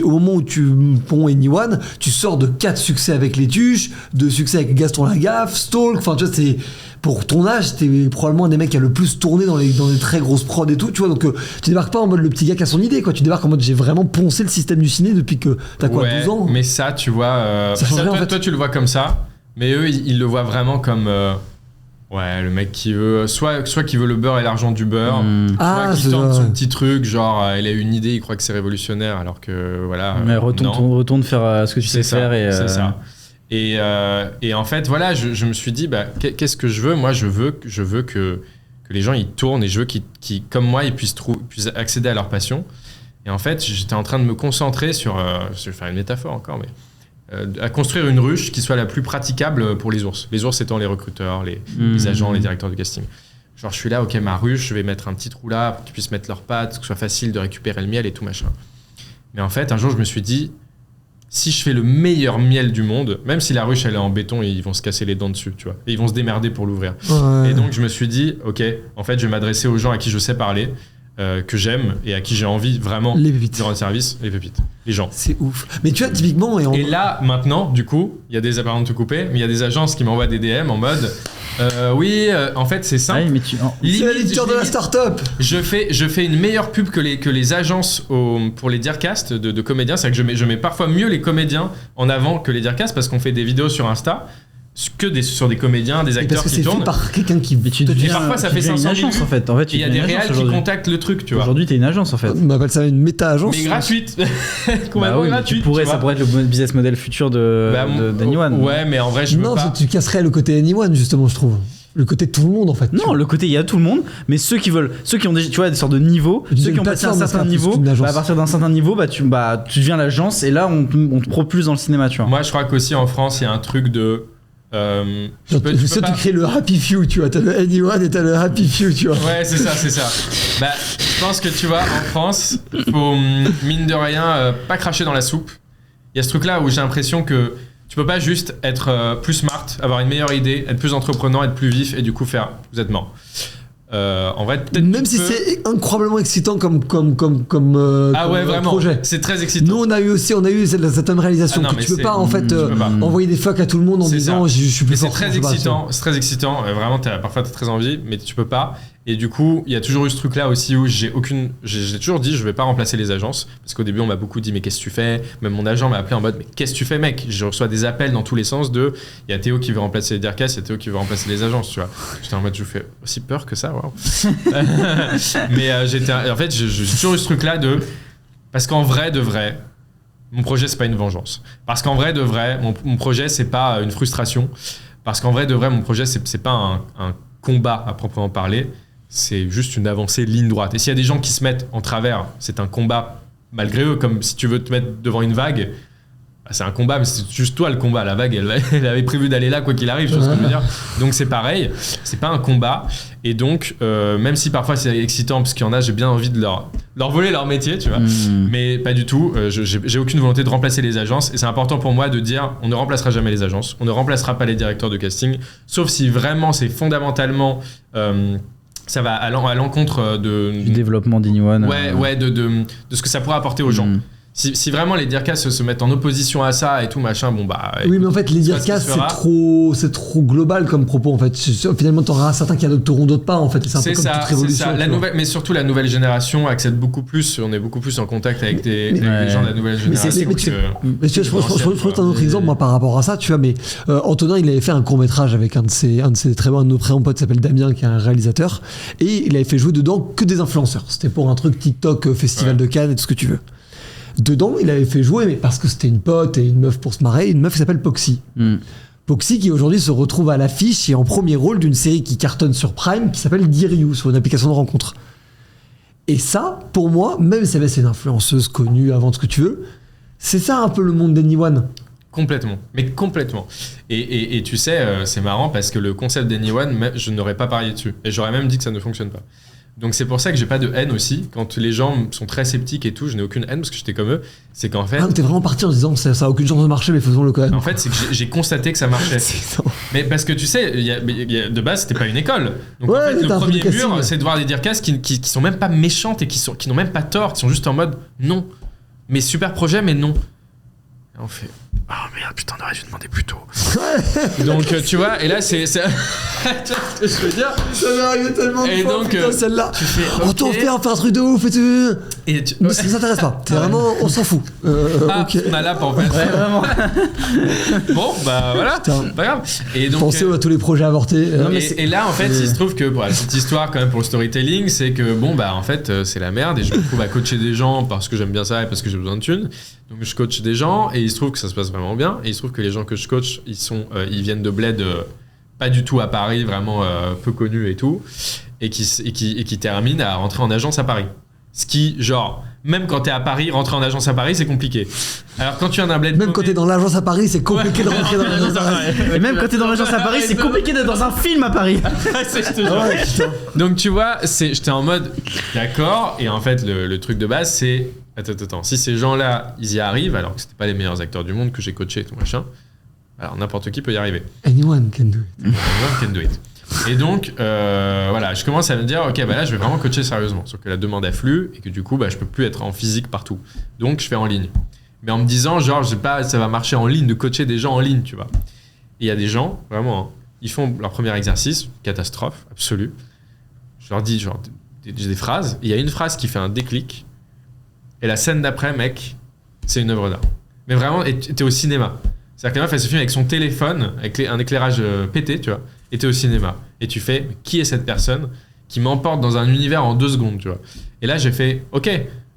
au moment où tu ponds Anyone, tu sors de 4 succès avec Les Tuches, 2 succès avec Gaston Lagaffe, Stalk. Enfin, tu vois, pour ton âge, t'es probablement un des mecs qui a le plus tourné dans les très grosses prods et tout. Tu vois, donc tu débarques pas en mode le petit gars qui a son idée, quoi. Tu débarques en mode j'ai vraiment poncé le système du ciné depuis que t'as 12 ans. Mais ça, tu vois, toi, tu le vois comme ça, mais eux, ils le voient vraiment comme. Ouais, le mec qui veut soit qui veut le beurre et l'argent du beurre, soit qui tente son petit truc, genre il a une idée, il croit que c'est révolutionnaire alors que voilà. Mais retourne faire ce que tu sais faire et c'est ça. Et en fait voilà, je me suis dit qu'est-ce que je veux? Moi je veux que les gens ils tournent et je veux qu'ils comme moi ils puissent accéder à leur passion. Et en fait, j'étais en train de me concentrer sur je vais faire une métaphore encore mais à construire une ruche qui soit la plus praticable pour les ours. Les ours étant les recruteurs, les agents, les directeurs de casting. Genre, je suis là, ok, ma ruche, je vais mettre un petit trou là pour qu'ils puissent mettre leurs pattes, que ce soit facile de récupérer le miel et tout machin. Mais en fait, un jour, je me suis dit, si je fais le meilleur miel du monde, même si la ruche, elle est en béton, ils vont se casser les dents dessus, tu vois. Et ils vont se démerder pour l'ouvrir. Ouais. Et donc, je me suis dit, ok, en fait, je vais m'adresser aux gens à qui je sais parler, que j'aime et à qui j'ai envie vraiment de rendre service, les pépites, les gens. C'est ouf. Mais tu vois, typiquement... Et là, maintenant, du coup, il y a des appareils de te couper, mais il y a des agences qui m'envoient des DM en mode... en fait, c'est simple. Ah oui, c'est l'éditeur de la start-up. Je fais une meilleure pub que les agences pour les Dearcast de comédiens. C'est-à-dire que je mets parfois mieux les comédiens en avant que les Dearcast parce qu'on fait des vidéos sur Insta sur des comédiens, des acteurs qui tournent. Parce que c'est fait par quelqu'un qui... Et parfois ça fait 500 000 vues. En fait, il y a des réals qui contactent le truc, tu vois. Aujourd'hui, t'es une agence en fait. On appelle ça une méta-agence. Mais gratuite. Complètement gratuite. Ça pourrait être le business model futur d'Anyone. Ouais, mais en vrai, je veux pas. Non, tu casserais le côté Anyone, justement, je trouve. Le côté tout le monde en fait. Non, le côté il y a tout le monde, mais ceux qui ont des, tu vois, des sortes de niveaux, ceux qui ont passé un certain niveau, à partir d'un certain niveau, tu deviens l'agence et là on te propulse dans le cinéma, tu vois. Moi, je crois qu'aussi en France, il y a un truc de. Tu crées le Happy Few, tu vois. T'as le Anyone et t'as le Happy Few, tu vois. Ouais, c'est ça. Bah, je pense que tu vois, en France, faut mine de rien pas cracher dans la soupe. Il y a ce truc-là où j'ai l'impression que tu peux pas juste être plus smart, avoir une meilleure idée, être plus entreprenant, être plus vif et du coup faire. Vous êtes mort. En vrai, peut-être. Même si c'est incroyablement excitant comme vraiment. projet. C'est très excitant. Nous, on a eu cette même réalisation que tu peux pas en fait envoyer des fuck à tout le monde en disant je suis plus fort. C'est très excitant. Vraiment, parfois t'as très envie, mais tu peux pas. Et du coup, il y a toujours eu ce truc-là aussi où j'ai toujours dit je vais pas remplacer les agences parce qu'au début on m'a beaucoup dit mais qu'est-ce que tu fais ? Même mon agent m'a appelé en mode mais qu'est-ce que tu fais mec ? Je reçois des appels dans tous les sens il y a Théo qui veut remplacer les Dirkas, il y a Théo qui veut remplacer les agences, tu vois. J'étais en mode je vous fais aussi peur que ça, waouh. Mais en fait j'ai toujours eu ce truc-là parce qu'en vrai de vrai mon projet c'est pas une vengeance. Parce qu'en vrai de vrai mon projet c'est pas une frustration. Parce qu'en vrai de vrai mon projet c'est pas un combat à proprement parler. C'est juste une avancée ligne droite. Et s'il y a des gens qui se mettent en travers, c'est un combat malgré eux, comme si tu veux te mettre devant une vague, c'est un combat, mais c'est juste toi le combat. La vague, elle avait prévu d'aller là quoi qu'il arrive, tu vois ce que je veux dire. Donc c'est pareil, c'est pas un combat. Et donc, même si parfois c'est excitant, parce qu'il y en a, j'ai bien envie de leur voler leur métier, tu vois. Mais pas du tout, j'ai aucune volonté de remplacer les agences. Et c'est important pour moi de dire, on ne remplacera jamais les agences, on ne remplacera pas les directeurs de casting, sauf si vraiment c'est fondamentalement... ça va à l'encontre du développement d'Anyone. Ouais, de ce que ça pourrait apporter aux gens. Si vraiment les Dirkas se mettent en opposition à ça et tout machin, bon bah. Oui, mais en fait, les Dirkas, c'est trop global comme propos en fait. Finalement, t'auras certains qui adopteront, d'autres pas en fait. C'est un peu comme toute révolution. C'est ça. Mais surtout, la nouvelle génération accède beaucoup plus. On est beaucoup plus en contact avec les gens de la nouvelle génération. Mais tu vois, je prends un autre exemple moi par rapport à ça, tu vois. Mais Antonin, il avait fait un court métrage avec un de ses très bons, nos très bons potes, qui s'appelle Damien, qui est un réalisateur, et il avait fait jouer dedans que des influenceurs. C'était pour un truc TikTok, Festival de Cannes et tout ce que tu veux. Dedans, il avait fait jouer, mais parce que c'était une pote et une meuf pour se marrer, une meuf qui s'appelle Poxy. Poxy qui aujourd'hui se retrouve à l'affiche et en premier rôle d'une série qui cartonne sur Prime qui s'appelle Dear You, sur une application de rencontre. Et ça, pour moi, même si c'est une influenceuse connue avant ce que tu veux, c'est ça un peu le monde d'Anyone. Complètement. Et tu sais, c'est marrant parce que le concept d'Anyone, je n'aurais pas parié dessus. Et j'aurais même dit que ça ne fonctionne pas. Donc c'est pour ça que j'ai pas de haine aussi. Quand les gens sont très sceptiques et tout, je n'ai aucune haine parce que j'étais comme eux. C'est qu'en fait... t'es vraiment parti en disant ça a aucune chance de marcher, mais faisons-le quand même. En fait, c'est que j'ai constaté que ça marchait. Mais parce que tu sais, de base, c'était pas une école. Donc en fait, le premier mur, c'est de voir des Dirkas qui sont même pas méchantes et qui n'ont même pas tort, qui sont juste en mode non. Mais super projet, mais non. Et on fait... Oh merde, putain, on aurait dû demander plus tôt. Donc tu vois, et là c'est... je veux dire... Ça m'est arrivé tellement de fois, putain, celle-là. Tu fais, on t'en fait un truc de ouf et tout. Mais ça t'intéresse pas. C'est vraiment, on s'en fout. On a l'app en fait. Ouais, vraiment. Bon, bah voilà, pas grave. Et donc, pensez à tous les projets avortés. Et là, en fait, il se trouve que pour la petite histoire quand même pour le storytelling, c'est que bon, bah en fait, c'est la merde et je me trouve à coacher des gens parce que j'aime bien ça et parce que j'ai besoin de thunes. Donc je coach des gens et il se trouve que ça se passe vraiment bien. Et il se trouve que les gens que je coach, ils viennent de bled pas du tout à Paris, vraiment peu connus et tout, et qui terminent à rentrer en agence à Paris. Ce qui, genre, même quand t'es à Paris, rentrer en agence à Paris, c'est compliqué. Alors quand tu as un bled même quand t'es dans l'agence à Paris, c'est compliqué de rentrer dans l'agence à Paris. Et même quand t'es dans l'agence à Paris, c'est compliqué d'être dans un film à Paris. Donc tu vois, j'étais en mode d'accord, et en fait le truc de base c'est attends, si ces gens-là ils y arrivent, alors que c'était pas les meilleurs acteurs du monde que j'ai coaché et tout machin, alors n'importe qui peut y arriver. Anyone can do it. Anyone can do it. Et donc voilà, je commence à me dire ok, bah là je vais vraiment coacher sérieusement, sauf que la demande afflue et que du coup bah je peux plus être en physique partout, donc je fais en ligne. Mais en me disant genre je sais pas, ça va marcher en ligne de coacher des gens en ligne, tu vois. Et il y a des gens vraiment, hein, ils font leur premier exercice, catastrophe absolue. Je leur dis genre j'ai des phrases, il y a une phrase qui fait un déclic. Et la scène d'après, mec, c'est une œuvre d'art. Mais vraiment, t'es au cinéma. C'est-à-dire que la meuf, elle se filme avec son téléphone, avec un éclairage pété, tu vois, et t'es au cinéma. Et tu fais, qui est cette personne qui m'emporte dans un univers en 2 secondes, tu vois. Et là, j'ai fait, ok,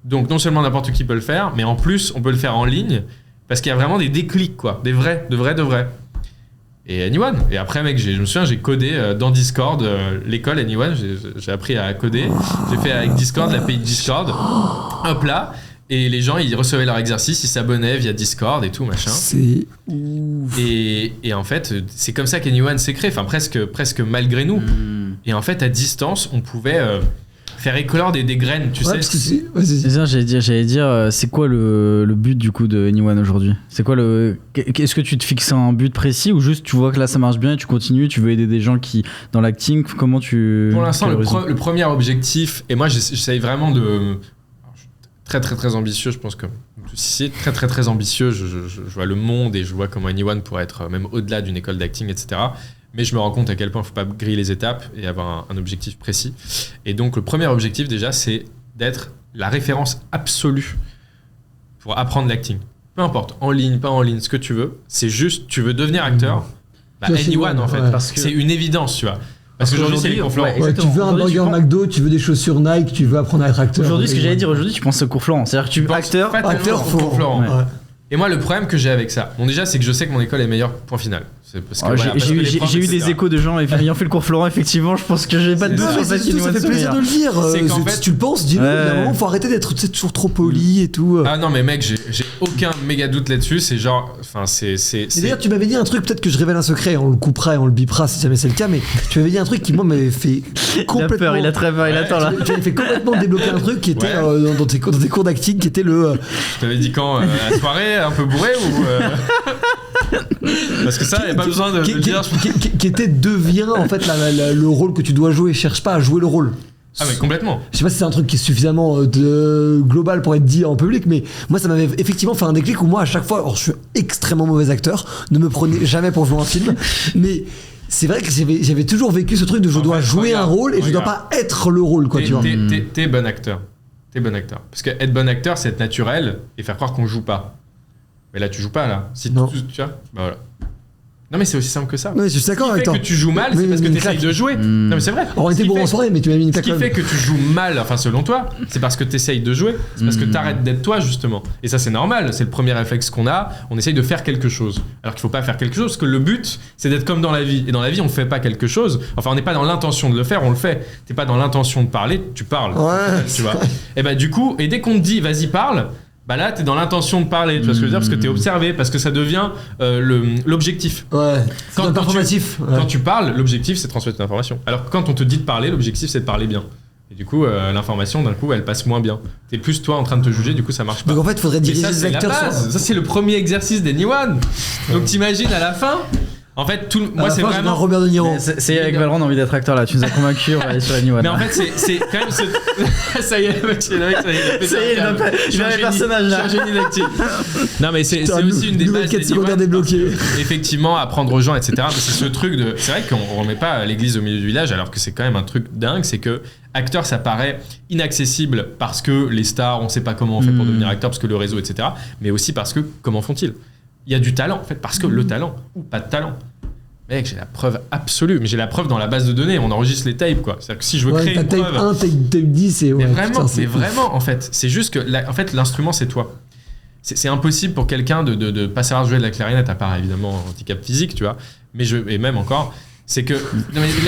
donc non seulement n'importe qui peut le faire, mais en plus, on peut le faire en ligne, parce qu'il y a vraiment des déclics, quoi, de vrais. et Anyone. Et après, mec, je me souviens, j'ai codé dans Discord, l'école Anyone, j'ai appris à coder. J'ai fait avec Discord, l'API de Discord. Hop là. Et les gens, ils recevaient leur exercice, ils s'abonnaient via Discord et tout, machin. C'est ouf. Et en fait, c'est comme ça qu'Anyone s'est créé, enfin presque malgré nous. Et en fait, à distance, on pouvait faire éclore des graines, tu sais. Parce que vas-y. C'est ça, j'allais dire, c'est quoi le but du coup de Anyone aujourd'hui ? C'est quoi est-ce que tu te fixes un but précis ou juste tu vois que là ça marche bien et tu continues, tu veux aider des gens qui dans l'acting, comment tu... Pour l'instant, le premier objectif, et moi j'essaye vraiment de... Très très très ambitieux, je pense que si très très très ambitieux, je vois le monde et je vois comment Anyone pourrait être même au-delà d'une école d'acting, etc. Mais je me rends compte à quel point il ne faut pas griller les étapes et avoir un objectif précis. Et donc le premier objectif déjà, c'est d'être la référence absolue pour apprendre l'acting. Peu importe, en ligne, pas en ligne, ce que tu veux. C'est juste, tu veux devenir acteur, Anyone en fait. Ouais. Parce que c'est une évidence, tu vois. Parce qu'aujourd'hui, c'est les cours Florent. Ouais, tu veux un burger McDo, tu veux des chaussures Nike, tu veux apprendre à être acteur. Aujourd'hui, ce que j'allais dire aujourd'hui, tu penses au cours Florent. C'est-à-dire que tu acteur Florent. Ouais. Et moi, le problème que j'ai avec ça, bon déjà, c'est que je sais que mon école est meilleure, point final. C'est parce que, j'ai eu des échos de gens ayant fait le cours Florent, effectivement, je pense que j'ai pas de doute sur ça. Ça fait plaisir de le dire. Si tu le penses, dis-le. À un moment, faut arrêter d'être toujours trop poli et tout. Ah non, mais mec, j'ai aucun méga doute là-dessus. C'est genre, enfin, c'est. D'ailleurs, tu m'avais dit un truc, peut-être que je révèle un secret, on le coupera et on le bipera si jamais c'est le cas, mais tu m'avais dit un truc qui, moi, m'avait fait complètement. Il a très peur, il attend là. Tu m'avais fait complètement débloquer un truc qui était dans tes cours d'acting, qui était le. Je t'avais dit quand la soirée, un peu bourré ou. Parce que ça, il n'y a pas besoin de le dire. Qui était devient en fait le rôle que tu dois jouer, cherche pas à jouer le rôle. Ah mais complètement. Je sais pas si c'est un truc qui est suffisamment global pour être dit en public, mais moi ça m'avait effectivement fait un déclic où moi à chaque fois, alors je suis extrêmement mauvais acteur, ne me prenez jamais pour jouer un film, mais c'est vrai que j'avais toujours vécu ce truc de je dois jouer un rôle et je dois pas être le rôle, quoi, tu vois. T'es bon acteur. T'es bon acteur. Parce que être bon acteur, c'est être naturel et faire croire qu'on joue pas. Mais là, tu joues pas, là. Si non. Tu vois, bah voilà. Non, mais c'est aussi simple que ça. Oui, je suis d'accord avec toi. Ce qui fait que tu joues mal, c'est parce que tu essayes de jouer. Non, mais c'est vrai. On était bon en soirée, mais tu m'as mis une claque. Ce qui fait que tu joues mal, enfin, selon toi, c'est parce que tu essayes de jouer. C'est parce que tu arrêtes d'être toi, justement. Et ça, c'est normal. C'est le premier réflexe qu'on a. On essaye de faire quelque chose. Alors qu'il faut pas faire quelque chose, parce que le but, c'est d'être comme dans la vie. Et dans la vie, on fait pas quelque chose. Enfin, on n'est pas dans l'intention de le faire, on le fait. T'es pas dans l'intention de parler, tu parles. Ouais. Tu vois. Et bah, du coup, et dès qu'on te dit, vas-y, parle. Bah là, t'es dans l'intention de parler, tu vois ce que je veux dire, parce que t'es observé, parce que ça devient l'objectif. Ouais. Quand tu parles, l'objectif c'est de transmettre une information. Alors que quand on te dit de parler, l'objectif c'est de parler bien. Et du coup, l'information d'un coup, elle passe moins bien. T'es plus toi en train de te juger, du coup ça marche pas. Donc en fait, il faudrait diriger les acteurs. Ça c'est le premier exercice d'Anyone. Donc t'imagines à la fin. En fait, moi c'est vraiment Robert De Niro. C'est avec Valorant, on a envie d'être acteur là. Tu nous as convaincu, on va aller sur Anyone. Mais en fait, c'est quand même ça y est, le mec, ça y est, il a un personnage là. Je suis un génie d'acting. Non, mais c'est aussi une des bases débloquées. Effectivement, apprendre aux gens, etc. Mais c'est ce truc de. C'est vrai qu'on remet pas l'église au milieu du village, alors que c'est quand même un truc dingue. C'est que acteur, ça paraît inaccessible parce que les stars, on sait pas comment on fait pour devenir acteur, parce que le réseau, etc. Mais aussi parce que comment font-ils ? Il y a du talent, en fait, parce que le talent, ou pas de talent. Mec, j'ai la preuve absolue, mais j'ai la preuve dans la base de données, on enregistre les tapes, quoi. C'est-à-dire que si je veux créer une preuve... Tape 1, tape 10, c'est... Mais vraiment, en fait. C'est juste que, en fait, l'instrument, c'est toi. C'est impossible pour quelqu'un de pas savoir jouer de la clarinette, à part, évidemment, handicap physique, tu vois. Et même encore... C'est que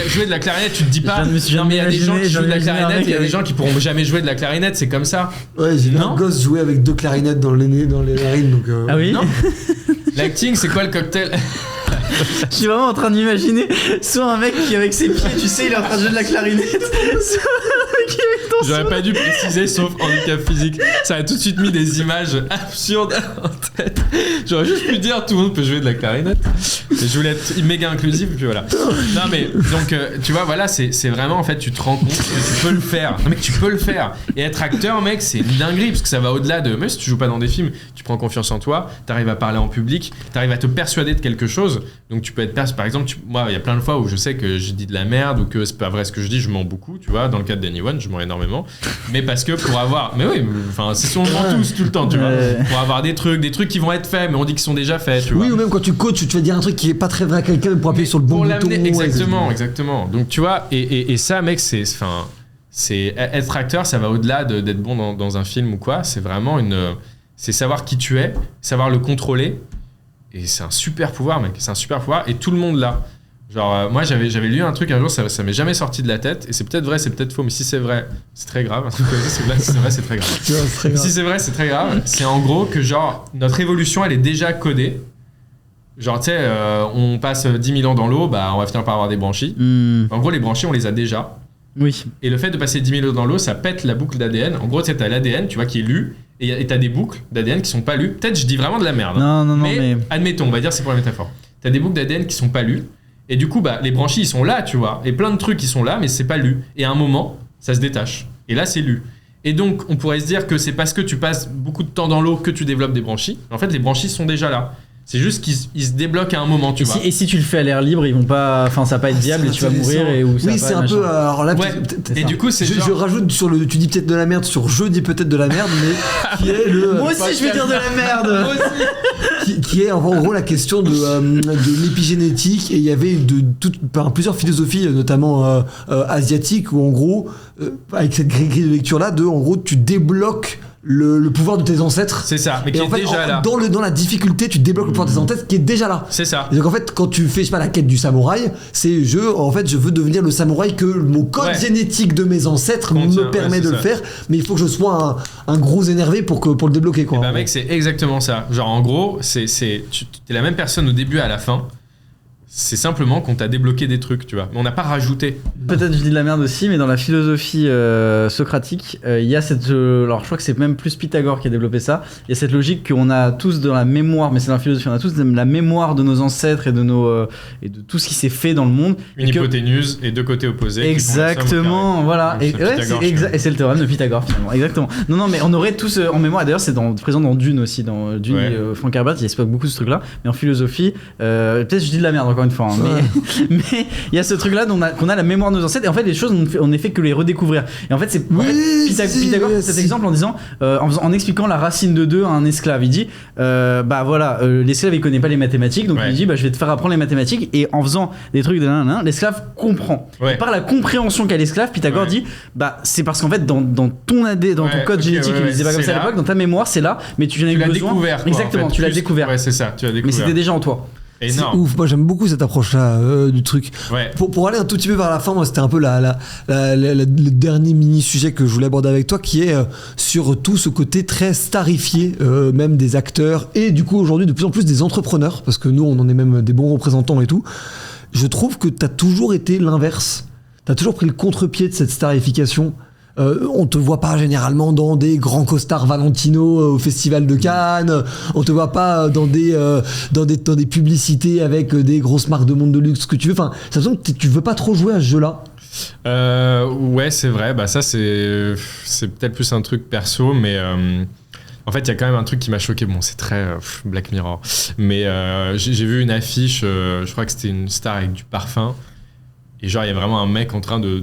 jouer de la clarinette, tu te dis pas. Non, mais il y a des gens qui jouent de la clarinette, il y a des gens qui pourront jamais jouer de la clarinette, c'est comme ça. Ouais, j'ai vu un gosse jouer avec 2 clarinettes dans les narines, donc. Ah oui. Non. L'acting, c'est quoi le cocktail? Je suis vraiment en train d'imaginer soit un mec qui avec ses pieds, tu sais, il est en train de jouer de la clarinette, soit un mec qui avec ton J'aurais pas dû préciser, sauf handicap physique. Ça a tout de suite mis des images absurdes en tête. J'aurais juste pu dire tout le monde peut jouer de la clarinette. Et je voulais être méga inclusif, et puis voilà. Non mais donc tu vois, voilà, c'est vraiment en fait, tu te rends compte que tu peux le faire. Non mec, tu peux le faire. Et être acteur, mec, c'est une dinguerie parce que ça va au-delà de. Même si tu joues pas dans des films, tu prends confiance en toi, t'arrives à parler en public, t'arrives à te persuader de quelque chose. Donc tu peux être par exemple, moi il y a plein de fois où je sais que je dis de la merde ou que c'est pas vrai ce que je dis, je mens beaucoup, tu vois. Dans le cadre d'Anyone, je mens énormément. Mais parce que pour avoir, mais oui, enfin c'est ce qu'on ment tous tout le temps, tu vois. Pour avoir des trucs qui vont être faits, mais on dit qu'ils sont déjà faits, tu vois. Oui, ou même quand tu coaches, tu vas dire un truc qui est pas très vrai à quelqu'un pour appuyer sur le bon bouton. Exactement. Donc tu vois, et ça, mec, c'est être acteur, ça va au-delà d'être bon dans un film ou quoi. C'est vraiment c'est savoir qui tu es, savoir le contrôler. Et c'est un super pouvoir, mec. C'est un super pouvoir. Et tout le monde l'a. Genre, moi, j'avais lu un truc un jour, ça m'est jamais sorti de la tête. Et c'est peut-être vrai, c'est peut-être faux. Mais si c'est vrai, c'est très grave. Un truc comme ça, si c'est vrai, c'est très grave. Si c'est vrai, c'est très grave. C'est en gros que, genre, notre évolution, elle est déjà codée. Genre, tu sais, on passe 10 000 ans dans l'eau, bah, on va finir par avoir des branchies. En gros, les branchies, on les a déjà. Oui. Et le fait de passer 10 000 ans dans l'eau, ça pète la boucle d'ADN. En gros, tu sais, t'as l'ADN, tu vois, qui est lu. Et t'as des boucles d'ADN qui sont pas lues. Peut-être je dis vraiment de la merde. Non, mais... admettons, on va dire c'est pour la métaphore. T'as des boucles d'ADN qui sont pas lues. Et du coup, bah, les branchies, ils sont là, tu vois. Et plein de trucs, ils sont là, mais c'est pas lu. Et à un moment, ça se détache. Et là, c'est lu. Et donc, on pourrait se dire que c'est parce que tu passes beaucoup de temps dans l'eau que tu développes des branchies. En fait, les branchies sont déjà là. C'est juste qu'ils se débloquent à un moment, tu vois. Et si tu le fais à l'air libre, ils vont pas, enfin, ça va pas être viable et tu vas mourir oui, c'est un peu. Alors là, et du coup, c'est je rajoute sur le. Tu dis peut-être de la merde sur je dis peut-être de la merde, mais qui est le. Moi aussi, je vais dire de la merde. Moi aussi. Qui est en gros la question de l'épigénétique, et il y avait plusieurs philosophies, notamment asiatiques, où en gros, avec cette grille de lecture là, en gros, tu débloques le pouvoir de tes ancêtres. C'est ça, mais qui est déjà là. Dans la difficulté, tu débloques le pouvoir de tes ancêtres qui est déjà là. C'est ça. Et donc en fait, quand tu fais, je sais pas, la quête du samouraï, c'est je veux devenir le samouraï que mon code génétique de mes ancêtres me permet de le faire, mais il faut que je sois un gros énervé pour le débloquer, quoi. Et bah mec, c'est exactement ça. Genre en gros, tu es la même personne au début et à la fin. C'est simplement qu'on t'a débloqué des trucs, tu vois. Mais on n'a pas rajouté. Peut-être je dis de la merde aussi, mais dans la philosophie socratique, il y a cette... alors je crois que c'est même plus Pythagore qui a développé ça. Il y a cette logique qu'on a tous dans la mémoire, mais c'est dans la philosophie, on a tous la mémoire de nos ancêtres et de tout ce qui s'est fait dans le monde. Une hypoténuse et deux côtés opposés. Exactement, voilà. Et c'est le théorème de Pythagore finalement. Exactement. Non, mais on aurait tous en mémoire, et d'ailleurs c'est présent dans Dune aussi, dans Dune, Frank Herbert, il explique beaucoup ce truc-là. Mais en philosophie, peut-être je dis de la merde encore une fois, hein, mais il y a ce truc là qu'on a la mémoire de nos ancêtres, et en fait les choses on ne fait que les redécouvrir, et en fait c'est Pythagore cet exemple en disant en expliquant la racine de 2 à un esclave, il dit l'esclave il connaît pas les mathématiques, donc il dit je vais te faire apprendre les mathématiques, et en faisant des trucs de l'esclave comprend, et par la compréhension qu'a l'esclave, Pythagore dit c'est parce qu'en fait dans ton code génétique, il disait pas comme ça à l'époque, dans ta mémoire c'est là, mais tu en as eu besoin. Découvert, exactement, en fait, tu l'as découvert. Ouais, c'est ça, tu l'as découvert. Mais c'était déjà en toi. C'est ouf, moi j'aime beaucoup cette approche-là du truc. Pour aller un tout petit peu vers la fin, moi c'était un peu le dernier mini-sujet que je voulais aborder avec toi, qui est sur tout ce côté très starifié, même des acteurs, et du coup aujourd'hui de plus en plus des entrepreneurs, parce que nous on en est même des bons représentants et tout. Je trouve que t'as toujours été l'inverse. T'as toujours pris le contre-pied de cette starification. On te voit pas généralement dans des grands costards Valentino au festival de Cannes, on te voit pas dans des publicités avec des grosses marques de monde de luxe, ce que tu veux. Enfin, ça sent que tu veux pas trop jouer à ce jeu-là. Ouais, c'est vrai. Bah ça c'est peut-être plus un truc perso, mais en fait il y a quand même un truc qui m'a choqué. Bon, c'est très Black Mirror, mais j'ai vu une affiche. Je crois que c'était une star avec du parfum, et genre il y a vraiment un mec en train de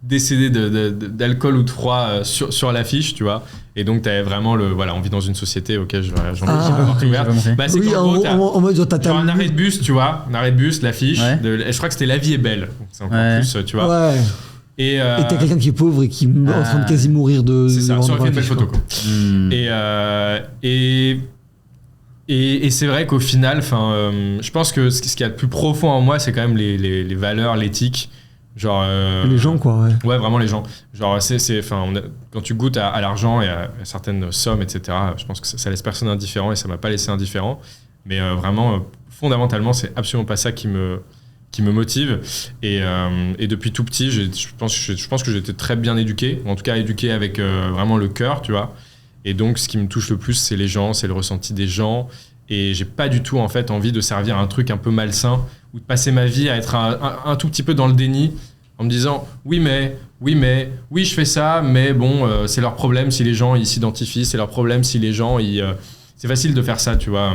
décédé d'alcool ou de froid sur l'affiche, tu vois. Et donc t'avais vraiment on vit dans une société auquel j'en ai pas ouvert. Bah, c'est en mode genre un arrêt de bus, tu vois, l'affiche. Je crois que c'était La vie est belle. C'est encore plus, tu vois. Ouais. Et t'as quelqu'un qui est pauvre et qui est en train de quasi mourir de. C'est ça, sur une belle photo, quoi. Et c'est vrai qu'au final, je pense que ce qu'il y a de plus profond en moi, c'est quand même les valeurs, l'éthique. Genre les gens, quoi. Ouais, vraiment les gens. Genre quand tu goûtes à l'argent et à certaines sommes, etc., je pense que ça laisse personne indifférent, et ça m'a pas laissé indifférent. Mais vraiment, fondamentalement, c'est absolument pas ça qui me motive. Et depuis tout petit, je pense que j'ai été très bien éduqué, ou en tout cas éduqué avec vraiment le cœur, tu vois. Et donc ce qui me touche le plus, c'est les gens, c'est le ressenti des gens. Et j'ai pas du tout en fait envie de servir un truc un peu malsain, ou de passer ma vie à être un tout petit peu dans le déni, en me disant oui je fais ça, mais bon c'est leur problème si les gens ils s'identifient, c'est leur problème si les gens c'est facile de faire ça, tu vois,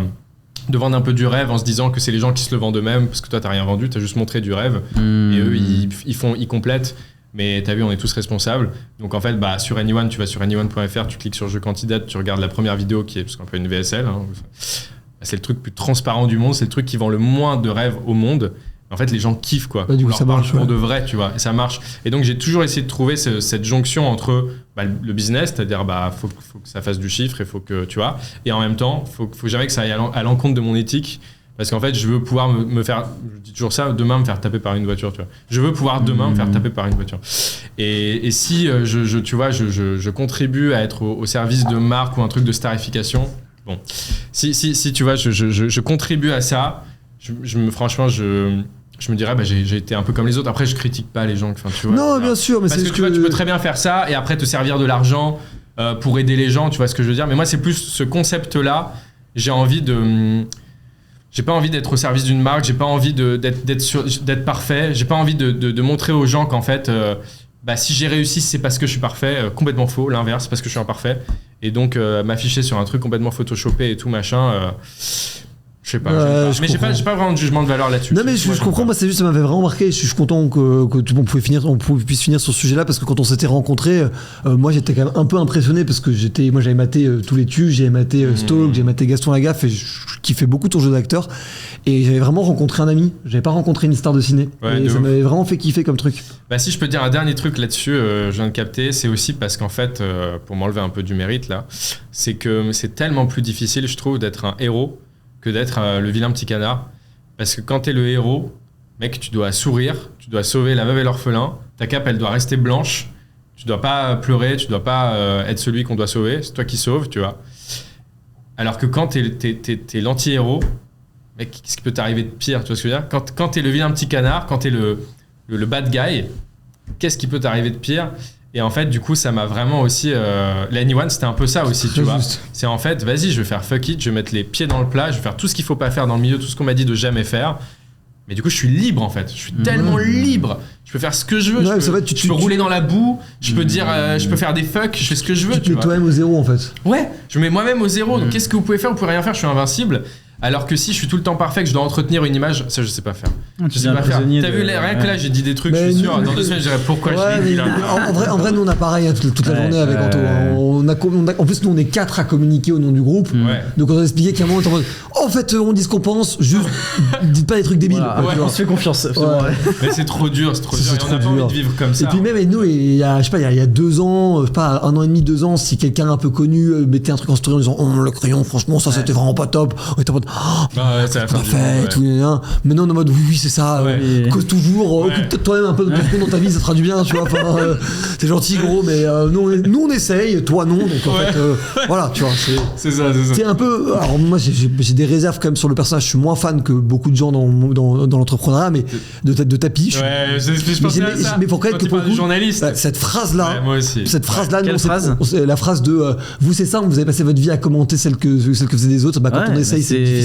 de vendre un peu du rêve en se disant que c'est les gens qui se le vendent eux-mêmes, parce que toi t'as rien vendu, t'as juste montré du rêve, et eux ils complètent. Mais t'as vu, on est tous responsables. Donc en fait, sur Anyone, tu vas sur anyone.fr, tu cliques sur Jeu Candidate, tu regardes la première vidéo qui est ce qu'on appelle une VSL. C'est le truc le plus transparent du monde, c'est le truc qui vend le moins de rêves au monde. En fait, les gens kiffent, quoi. Bah, du On coup, leur ça parle marche, pour ouais. de vrai, tu vois. Et ça marche. Et donc, j'ai toujours essayé de trouver cette jonction entre le business, c'est-à-dire, faut que ça fasse du chiffre, il faut que, tu vois. Et en même temps, faut jamais que ça aille à l'encontre de mon éthique. Parce qu'en fait, je veux pouvoir me faire, je dis toujours ça, demain me faire taper par une voiture, tu vois. Je veux pouvoir demain me faire taper par une voiture. Et si tu vois, je contribue à être au service de marque ou un truc de starification, bon, si tu vois, je contribue à ça, franchement, je me dirais, j'ai été un peu comme les autres. Après, je critique pas les gens, enfin, tu vois. Non, bien sûr, mais parce c'est que tu vois, tu peux très bien faire ça et après te servir de l'argent pour aider les gens, tu vois ce que je veux dire. Mais moi, c'est plus ce concept-là. J'ai pas envie d'être au service d'une marque, j'ai pas envie d'être parfait, j'ai pas envie de montrer aux gens qu'en fait, si j'ai réussi, c'est parce que je suis parfait. Complètement faux, l'inverse, parce que je suis imparfait. Et donc, m'afficher sur un truc complètement photoshopé et tout, machin, je sais pas. Mais j'ai pas vraiment de jugement de valeur là-dessus. Non mais je comprends, moi c'est juste, ça m'avait vraiment marqué. Je suis content que on puisse finir sur ce sujet-là, parce que quand on s'était rencontrés, moi j'étais quand même un peu impressionné, parce que moi j'avais maté tous les tues, j'avais maté Stalk, j'avais maté Gaston Lagaffe, et je kiffais beaucoup ton jeu d'acteur. Et j'avais vraiment rencontré un ami, j'avais pas rencontré une star de ciné. Ouais, et ça m'avait vraiment fait kiffer comme truc. Si je peux dire un dernier truc là-dessus, je viens de capter, c'est aussi parce qu'en fait, pour m'enlever un peu du mérite là, c'est que c'est tellement plus difficile, je trouve, d'être un héros que d'être le vilain petit canard. Parce que quand t'es le héros, mec, tu dois sourire, tu dois sauver la veuve et l'orphelin, ta cape, elle doit rester blanche, tu dois pas pleurer, tu dois pas être celui qu'on doit sauver, c'est toi qui sauves, tu vois. Alors que quand t'es l'anti-héros, mec, qu'est-ce qui peut t'arriver de pire, tu vois ce que je veux dire ? Quand t'es le vilain petit canard, quand t'es le bad guy, qu'est-ce qui peut t'arriver de pire ? Et en fait, du coup, ça m'a vraiment aussi... Anyone, c'était un peu ça aussi, tu vois. C'est en fait, vas-y, je vais faire fuck it, je vais mettre les pieds dans le plat, je vais faire tout ce qu'il faut pas faire dans le milieu, tout ce qu'on m'a dit de jamais faire. Mais du coup, je suis libre, en fait. Je suis tellement libre. Je peux faire ce que je veux. Je peux rouler dans la boue, je peux dire... je peux faire des fucks, je fais ce que je veux, Tu te mets toi-même au zéro, en fait. Ouais, je mets moi-même au zéro. Donc, qu'est-ce que vous pouvez faire ? Vous pouvez rien faire, je suis invincible. Alors que si je suis tout le temps parfait, que je dois entretenir une image, ça je sais pas faire. Je sais pas faire. T'as vu, rien que là j'ai dit des trucs, je suis sûr, dans 2 semaines je dirais pourquoi je l'ai dit là. En vrai, nous on a pareil toute la journée avec Anto. En plus, nous on est 4 à communiquer au nom du groupe. Donc on a expliqué qu'à un moment, en fait, on dit ce qu'on pense, juste dites pas des trucs débiles. On se fait confiance. Mais c'est trop dur, et on a pas envie de vivre comme ça. Et puis même, nous, il y a 2 ans, pas 1 an et demi, 2 ans, si quelqu'un un peu connu mettait un truc en story en disant le crayon, franchement, ça c'était vraiment pas top. On était en mode c'est la fin du fait, tout, maintenant on est en mode oui c'est ça, cause toujours, occupe toi-même un peu de secondes dans ta vie, ça te fera du bien, tu vois, t'es gentil gros, mais nous on essaye, toi non, donc en fait voilà, tu vois, c'est ça. C'est un peu, alors moi j'ai des réserves quand même sur le personnage, je suis moins fan que beaucoup de gens dans l'entrepreneuriat, mais de Tapi, je pensais à ça. mais pour quand même que pour le journaliste, cette phrase là, moi aussi. cette phrase là, Quelle phrase ? la phrase de vous c'est ça, vous avez passé votre vie à commenter celle que faisaient des autres, quand on essaye c'est difficile.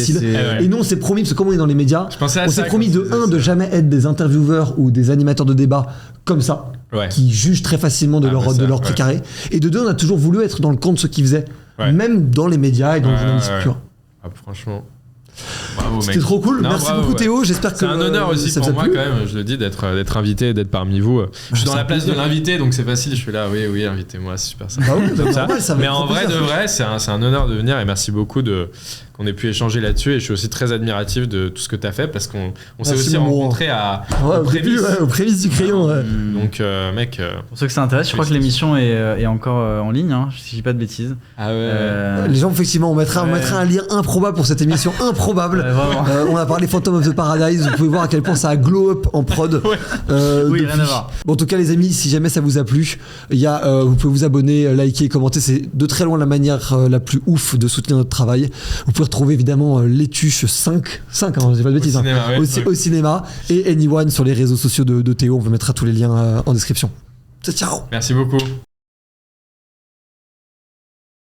Et nous on s'est promis, parce que comme on est dans les médias, on s'est promis de jamais être des intervieweurs ou des animateurs de débat comme ça, qui jugent très facilement de leur précaré. Et de 2, on a toujours voulu être dans le camp de ceux qui faisaient, même dans les médias et dans le journalisme. Tu vois. Franchement, bravo, c'était trop cool. Merci beaucoup Théo, j'espère que c'est un honneur aussi pour moi quand même, je le dis, d'être invité, d'être parmi vous. Je suis dans la place de l'invité, donc c'est facile, je suis là, oui, invitez-moi, c'est super ça. Mais en vrai de vrai, c'est un honneur de venir, et merci beaucoup qu'on ait pu échanger là-dessus, et je suis aussi très admiratif de tout ce que tu as fait, parce qu'on s'est aussi rencontrés aux prémices du crayon. Donc mec, pour ceux que ça intéresse, je crois que l'émission est encore en ligne, si je dis pas de bêtises. Les gens, effectivement, on mettra un lien improbable pour cette émission improbable. On a parlé Phantom of the Paradise, vous pouvez voir à quel point ça a glow up en prod. Oui, rien à voir. Bon, en tout cas les amis, si jamais ça vous a plu, vous pouvez vous abonner, liker, commenter, c'est de très loin la manière la plus ouf de soutenir notre travail. Vous pouvez retrouver évidemment les Tuches 5 hein, je dis pas de bêtises, au cinéma, et Anyone sur les réseaux sociaux de Théo, on vous mettra tous les liens en description. Ciao. Merci beaucoup.